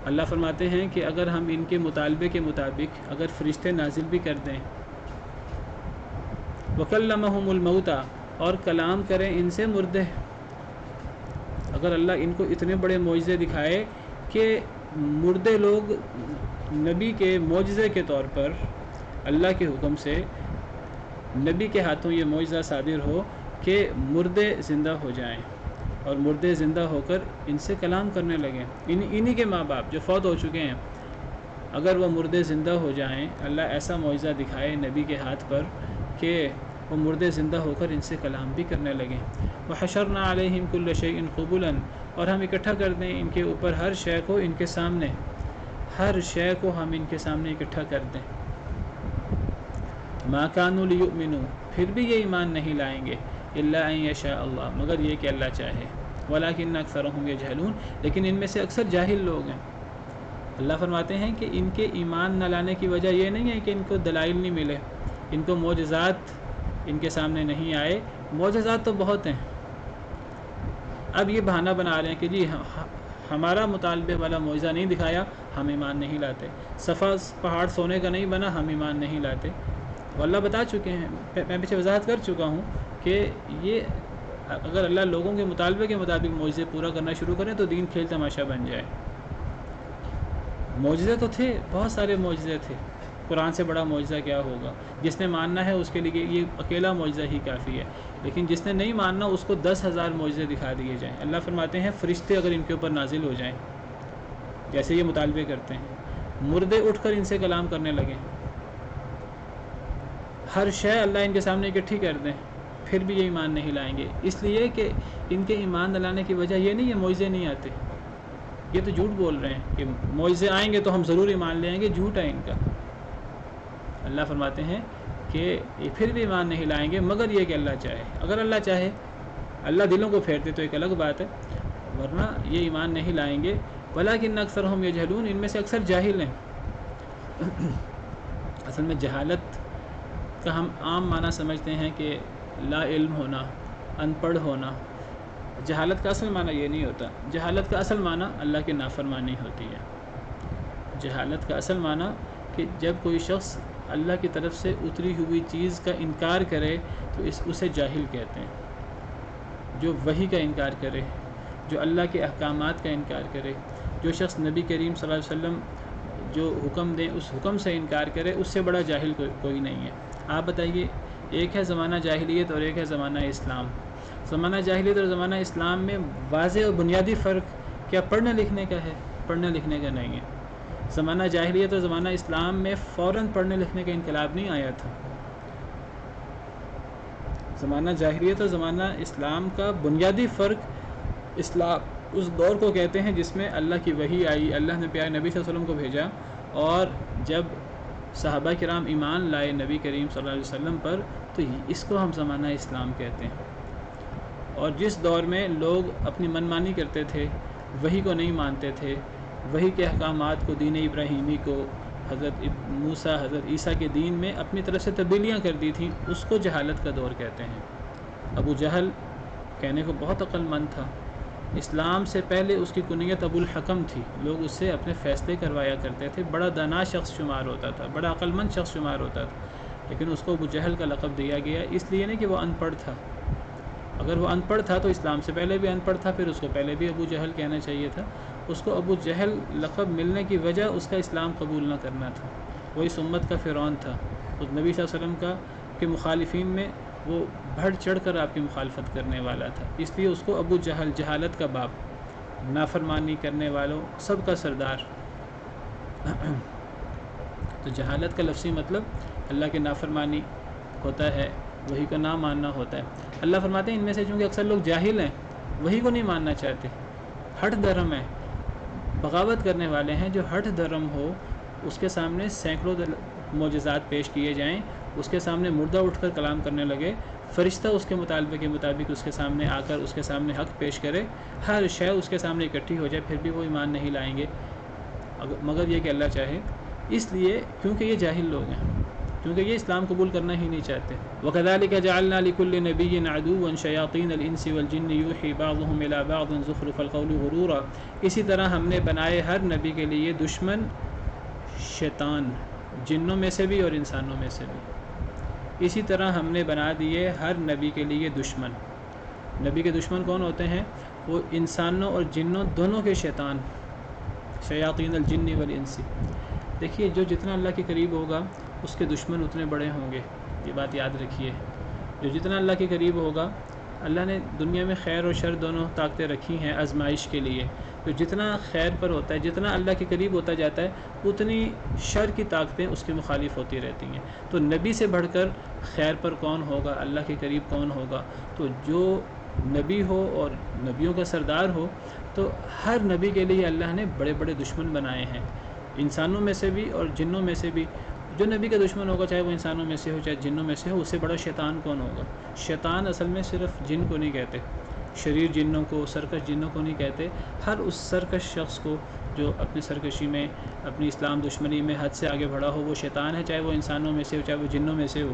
اللہ فرماتے ہیں کہ اگر ہم ان کے مطالبے کے مطابق اگر فرشتے نازل بھی کر دیں، وَكَلَّمَهُمُ الْمَوْتَى، اور کلام کریں ان سے مردے، اگر اللہ ان کو اتنے بڑے معجزے دکھائے کہ مردے لوگ نبی کے معجزے کے طور پر اللہ کے حکم سے نبی کے ہاتھوں یہ معجزہ صادر ہو کہ مردے زندہ ہو جائیں، اور مردے زندہ ہو کر ان سے کلام کرنے لگیں، انہی کے ماں باپ جو فوت ہو چکے ہیں، اگر وہ مردے زندہ ہو جائیں، اللہ ایسا معجزہ دکھائے نبی کے ہاتھ پر کہ وہ مردے زندہ ہو کر ان سے کلام بھی کرنے لگیں۔ وَحَشَرْنَا عَلَيْهِمْ كُلَّ شَيْءٍ قُبُلًا، اور ہم اکٹھا کر دیں ان کے اوپر ہر شے کو ان کے سامنے، ہر شے کو ہم ان کے سامنے اکٹھا کر دیں۔ مَا كَانُوا لِيُؤْمِنُوا، پھر بھی یہ ایمان نہیں لائیں گے، إِلَّا أَن يَشَاءَ اللَّهُ، مگر یہ کہ اللہ چاہے، وَلَكِنَّ أَكْثَرَهُمْ يَجْهَلُونَ، لیکن ان میں سے اکثر جاہل لوگ ہیں۔ اللہ فرماتے ہیں کہ ان کے ایمان نہ لانے کی وجہ یہ نہیں ہے کہ ان کو دلائل نہیں ملے، ان کو معجزات ان کے سامنے نہیں آئے، معجزات تو بہت ہیں، اب یہ بہانہ بنا رہے ہیں کہ جی ہمارا مطالبے والا معجزہ نہیں دکھایا، ہم ایمان نہیں لاتے، صفا پہاڑ سونے کا نہیں بنا، ہم ایمان نہیں لاتے۔ اللہ بتا چکے ہیں، میں پیچھے وضاحت کر چکا ہوں کہ یہ اگر اللہ لوگوں کے مطالبے کے مطابق معجزے پورا کرنا شروع کریں تو دین کھیل تماشا بن جائے۔ معجزے تو تھے، بہت سارے معجزے تھے، قرآن سے بڑا معجزہ کیا ہوگا؟ جس نے ماننا ہے اس کے لیے یہ اکیلا معجزہ ہی کافی ہے، لیکن جس نے نہیں ماننا اس کو 10,000 معجزے دکھا دیے جائیں۔ اللہ فرماتے ہیں فرشتے اگر ان کے اوپر نازل ہو جائیں جیسے یہ مطالبے کرتے ہیں، مردے اٹھ کر ان سے کلام کرنے لگیں، ہر شے اللہ ان کے سامنے اکٹھی کر دیں، پھر بھی یہ ایمان نہیں لائیں گے، اس لیے کہ ان کے ایمان نہ لانے کی وجہ یہ نہیں ہے معجزے نہیں آتے، یہ تو جھوٹ بول رہے ہیں کہ معجزے آئیں گے تو ہم ضرور ایمان لیں گے، جھوٹ ہے ان کا۔ اللہ فرماتے ہیں کہ یہ پھر بھی ایمان نہیں لائیں گے مگر یہ کہ اللہ چاہے، اگر اللہ چاہے، اللہ دلوں کو پھیر دے تو ایک الگ بات ہے، ورنہ یہ ایمان نہیں لائیں گے۔ وَلَكِنَّ أَكْثَرَهُمْ يَجْهَلُونَ، ان میں سے اکثر جاہل ہیں۔ اصل میں جہالت کا ہم عام معنی سمجھتے ہیں کہ لا علم ہونا، ان پڑھ ہونا، جہالت کا اصل معنی یہ نہیں ہوتا، جہالت کا اصل معنی اللہ کی نافرمانی ہوتی ہے۔ جہالت کا اصل معنی کہ جب کوئی شخص اللہ کی طرف سے اتری ہوئی چیز کا انکار کرے تو اسے جاہل کہتے ہیں۔ جو وحی کا انکار کرے، جو اللہ کے احکامات کا انکار کرے، جو شخص نبی کریم صلی اللہ علیہ وسلم جو حکم دیں اس حکم سے انکار کرے، اس سے بڑا جاہل کوئی نہیں ہے۔ آپ بتائیے، ایک ہے زمانہ جاہلیت اور ایک ہے زمانہ اسلام۔ زمانہ جاہلیت اور زمانہ اسلام میں واضح اور بنیادی فرق کیا پڑھنے لکھنے کا ہے؟ پڑھنے لکھنے کا نہیں ہے۔ زمانہ جاہلیت اور زمانہ اسلام میں فوراً پڑھنے لکھنے کا انقلاب نہیں آیا تھا۔ زمانہ جاہلیت اور زمانہ اسلام کا بنیادی فرق، اسلام اس دور کو کہتے ہیں جس میں اللہ کی وحی آئی، اللہ نے پیارے نبی صلی اللہ علیہ وسلم کو بھیجا، اور جب صحابہ کرام ایمان لائے نبی کریم صلی اللہ علیہ وسلم پر تو اس کو ہم زمانہ اسلام کہتے ہیں۔ اور جس دور میں لوگ اپنی منمانی کرتے تھے، وحی کو نہیں مانتے تھے، وحی کے احکامات کو، دین ابراہیمی کو، حضرت موسیٰ حضرت عیسیٰ کے دین میں اپنی طرف سے تبدیلیاں کر دی تھیں، اس کو جہالت کا دور کہتے ہیں۔ ابو جہل کہنے کو بہت عقل مند تھا، اسلام سے پہلے اس کی کنیت ابو الحکم تھی، لوگ اس سے اپنے فیصلے کروایا کرتے تھے، بڑا دانا شخص شمار ہوتا تھا، بڑا عقل مند شخص شمار ہوتا تھا، لیکن اس کو ابو جہل کا لقب دیا گیا اس لیے نہیں کہ وہ ان پڑھ تھا، اگر وہ ان پڑھ تھا تو اسلام سے پہلے بھی ان پڑھ تھا، پھر اس کو پہلے بھی ابو جہل کہنا چاہیے تھا، اس کو ابو جہل لقب ملنے کی وجہ اس کا اسلام قبول نہ کرنا تھا، وہ اس امت کا فرعون تھا، خود نبی صلی اللہ علیہ وسلم کا کے مخالفین میں وہ بڑھ چڑھ کر آپ کی مخالفت کرنے والا تھا، اس لیے اس کو ابو جہل، جہالت کا باپ، نافرمانی کرنے والوں سب کا سردار۔ تو جہالت کا لفظی مطلب اللہ کے نافرمانی ہوتا ہے، وہی کو نہ ماننا ہوتا ہے۔ اللہ فرماتے ہیں ان میں سے چونکہ اکثر لوگ جاہل ہیں، وہی کو نہیں ماننا چاہتے، ہٹ دھرم ہے، بغاوت کرنے والے ہیں۔ جو ہٹ دھرم ہو اس کے سامنے سینکڑوں معجزات پیش کیے جائیں، اس کے سامنے مردہ اٹھ کر کلام کرنے لگے، فرشتہ اس کے مطالبے کے مطابق اس کے سامنے آ کر اس کے سامنے حق پیش کرے، ہر شے اس کے سامنے اکٹھی ہو جائے، پھر بھی وہ ایمان نہیں لائیں گے مگر یہ کہ اللہ چاہے۔ اس لیے کیونکہ یہ جاہل لوگ ہیں، کیونکہ یہ اسلام قبول کرنا ہی نہیں چاہتے۔ وَكَذَلِكَ جَعَلْنَا لِكُلِّ نَبِيٍّ عَدُوًّا شَيَاطِينَ الْإِنسِ وَالْجِنِّ يُوحِي بَعْضُهُمْ إِلَىٰ بَعْضٍ زُخْرُفَ الْقَوْلِ غُرُورًا۔ اسی طرح ہم نے بنائے ہر نبی کے لیے دشمن شیطان، جنوں میں سے بھی اور انسانوں میں سے بھی۔ اسی طرح ہم نے بنا دیے ہر نبی کے لیے دشمن۔ نبی کے دشمن کون ہوتے ہیں؟ وہ انسانوں اور جنوں دونوں کے شیطان، شیاطین الجن والانس۔ دیکھیے جو جتنا اللہ کے قریب ہوگا اس کے دشمن اتنے بڑے ہوں گے، یہ بات یاد رکھیے۔ جو جتنا اللہ کے قریب ہوگا، اللہ نے دنیا میں خیر اور شر دونوں طاقتیں رکھی ہیں آزمائش کے لیے۔ تو جتنا خیر پر ہوتا ہے، جتنا اللہ کے قریب ہوتا جاتا ہے، اتنی شر کی طاقتیں اس کے مخالف ہوتی رہتی ہیں۔ تو نبی سے بڑھ کر خیر پر کون ہوگا، اللہ کے قریب کون ہوگا؟ تو جو نبی ہو اور نبیوں کا سردار ہو، تو ہر نبی کے لیے اللہ نے بڑے بڑے دشمن بنائے ہیں، انسانوں میں سے بھی اور جنوں میں سے بھی۔ جو نبی کا دشمن ہوگا، چاہے وہ انسانوں میں سے ہو چاہے جنوں میں سے ہو، اس سے بڑا شیطان کون ہوگا؟ شیطان اصل میں صرف جن کو نہیں کہتے، شریر جنوں کو، سرکش جنوں کو نہیں کہتے، ہر اس سرکش شخص کو جو اپنی سرکشی میں، اپنی اسلام دشمنی میں حد سے آگے بڑھا ہو، وہ شیطان ہے، چاہے وہ انسانوں میں سے ہو چاہے وہ جنوں میں سے ہو۔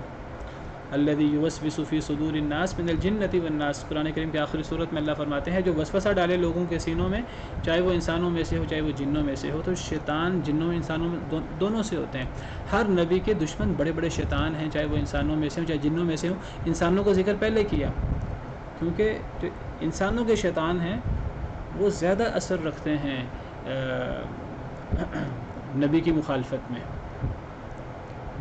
الذی یوسوس فی صدور الناس من الجنۃ والناس، قرآن کریم کی آخری صورت میں اللہ فرماتے ہیں جو وسوسہ ڈالے لوگوں کے سینوں میں، چاہے وہ انسانوں میں سے ہو چاہے وہ جنوں میں سے ہو۔ تو شیطان جنوں انسانوں میں دونوں سے ہوتے ہیں۔ ہر نبی کے دشمن بڑے بڑے شیطان ہیں، چاہے وہ انسانوں میں سے ہوں چاہے جنوں میں سے ہوں۔ انسانوں کو ذکر پہلے کیا کیونکہ جو انسانوں کے شیطان ہیں وہ زیادہ اثر رکھتے ہیں نبی کی مخالفت میں۔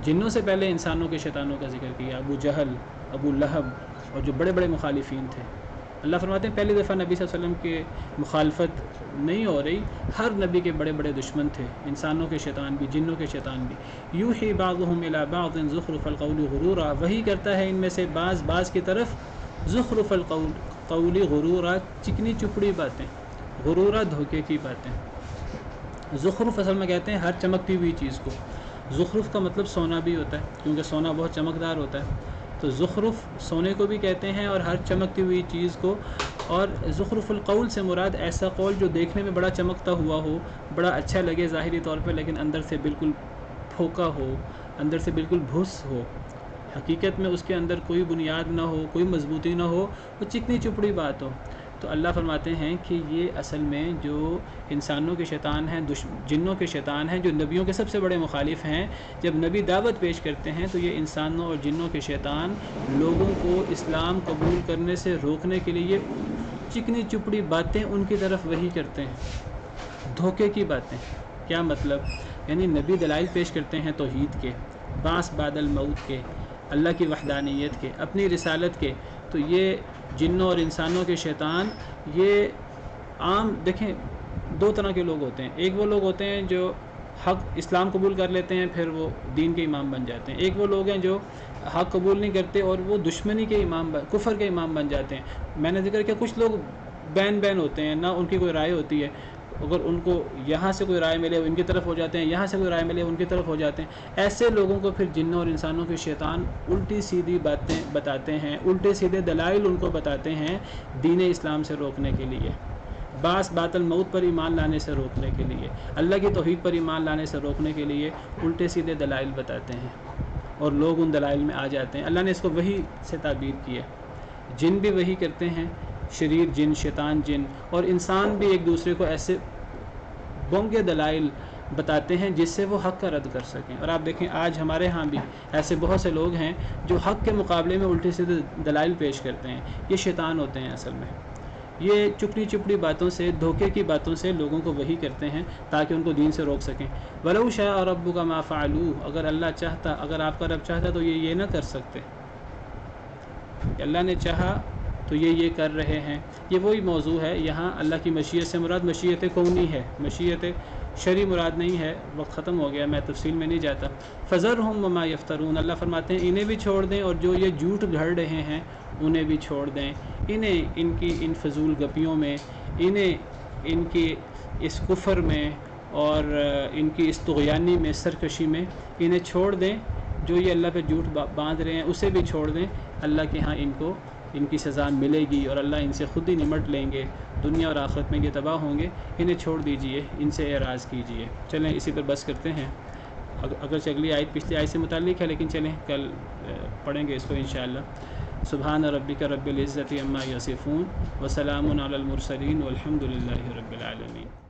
جنوں سے پہلے انسانوں کے شیطانوں کا ذکر کیا، ابو جہل، ابو لہب اور جو بڑے بڑے مخالفین تھے۔ اللہ فرماتے ہیں پہلی دفعہ نبی صلی اللہ علیہ وسلم کے مخالفت نہیں ہو رہی، ہر نبی کے بڑے بڑے دشمن تھے، انسانوں کے شیطان بھی، جنوں کے شیطان بھی۔ یوحی بعضهم الی بعض زخرف القول غرورا، وہی کرتا ہے ان میں سے بعض کی طرف زخرف القول غرورا، چکنی چپڑی باتیں، غرورا دھوکے کی باتیں۔ زخرف اصل میں کہتے ہیں ہر چمکتی ہوئی چیز کو۔ زخرف کا مطلب سونا بھی ہوتا ہے کیونکہ سونا بہت چمکدار ہوتا ہے، تو زخرف سونے کو بھی کہتے ہیں اور ہر چمکتی ہوئی چیز کو۔ اور زخرف القول سے مراد ایسا قول جو دیکھنے میں بڑا چمکتا ہوا ہو، بڑا اچھا لگے ظاہری طور پہ، لیکن اندر سے بالکل پھوکا ہو، اندر سے بالکل بھس ہو، حقیقت میں اس کے اندر کوئی بنیاد نہ ہو، کوئی مضبوطی نہ ہو، وہ چکنی چپڑی بات ہو۔ تو اللہ فرماتے ہیں کہ یہ اصل میں جو انسانوں کے شیطان ہیں، جنوں کے شیطان ہیں، جو نبیوں کے سب سے بڑے مخالف ہیں، جب نبی دعوت پیش کرتے ہیں تو یہ انسانوں اور جنوں کے شیطان لوگوں کو اسلام قبول کرنے سے روکنے کے لیے چکنی چپڑی باتیں ان کی طرف وہی کرتے ہیں، دھوکے کی باتیں۔ کیا مطلب؟ یعنی نبی دلائل پیش کرتے ہیں توحید کے، بعث بعد الموت کے، اللہ کی وحدانیت کے، اپنی رسالت کے، تو یہ جنوں اور انسانوں کے شیطان یہ عام، دیکھیں دو طرح کے لوگ ہوتے ہیں۔ ایک وہ لوگ ہوتے ہیں جو حق اسلام قبول کر لیتے ہیں پھر وہ دین کے امام بن جاتے ہیں، ایک وہ لوگ ہیں جو حق قبول نہیں کرتے اور وہ دشمنی کے امام، کفر کے امام بن جاتے ہیں۔ میں نے ذکر کیا کچھ لوگ بین ہوتے ہیں، نہ ان کی کوئی رائے ہوتی ہے، اگر ان کو یہاں سے کوئی رائے ملے وہ ان کی طرف ہو جاتے ہیں، یہاں سے کوئی رائے ملے ان کی طرف ہو جاتے ہیں۔ ایسے لوگوں کو پھر جنوں اور انسانوں کے شیطان الٹی سیدھی باتیں بتاتے ہیں، الٹے سیدھے دلائل ان کو بتاتے ہیں دین اسلام سے روکنے کے لیے، بعث بعد الموت پر ایمان لانے سے روکنے کے لیے، اللہ کی توحید پر ایمان لانے سے روکنے کے لیے الٹے سیدھے دلائل بتاتے ہیں اور لوگ ان دلائل میں آ جاتے ہیں۔ اللہ نے اس کو وحی سے تعبیر کی ہے۔ جن بھی وحی کرتے ہیں، شریر جن، شیطان جن، اور انسان بھی ایک دوسرے کو ایسے بونگے دلائل بتاتے ہیں جس سے وہ حق کا رد کر سکیں۔ اور آپ دیکھیں آج ہمارے ہاں بھی ایسے بہت سے لوگ ہیں جو حق کے مقابلے میں الٹے سیدھے دلائل پیش کرتے ہیں، یہ شیطان ہوتے ہیں اصل میں۔ یہ چپڑی چپڑی باتوں سے، دھوکے کی باتوں سے لوگوں کو وہی کرتے ہیں تاکہ ان کو دین سے روک سکیں۔ وَلَوْ شَاءَ رَبُّكَ مَا فَعَلُوهُ، اگر اللہ چاہتا، اگر آپ کا رب چاہتا تو یہ نہ کر سکتے، کہ اللہ نے چاہا تو یہ کر رہے ہیں۔ یہ وہی موضوع ہے، یہاں اللہ کی مشیت سے مراد مشیت کونی ہے، مشیت شرعی مراد نہیں ہے۔ وقت ختم ہو گیا، میں تفصیل میں نہیں جاتا۔ فَذَرْهُمْ وَمَا يَفْتَرُونَ، اللہ فرماتے ہیں انہیں بھی چھوڑ دیں اور جو یہ جھوٹ گھڑ رہے ہیں انہیں بھی چھوڑ دیں، انہیں ان کی ان فضول گپیوں میں، انہیں ان کی اس کفر میں اور ان کی اس طغیانی میں، سرکشی میں انہیں چھوڑ دیں۔ جو یہ اللہ پہ جھوٹ باندھ رہے ہیں اسے بھی چھوڑ دیں، اللہ کے ہاں ان کی سزا ملے گی اور اللہ ان سے خود ہی نمٹ لیں گے، دنیا اور آخرت میں یہ تباہ ہوں گے۔ انہیں چھوڑ دیجئے، ان سے اعراض کیجئے۔ چلیں اسی پر بس کرتے ہیں، اگرچہ اگلی آیت پچھلی آیت سے متعلق ہے لیکن چلیں کل پڑھیں گے اس کو انشاءاللہ۔ سبحان ربک رب العزت عما یصفون وسلام علی المرسلین والحمد للہ رب العالمین۔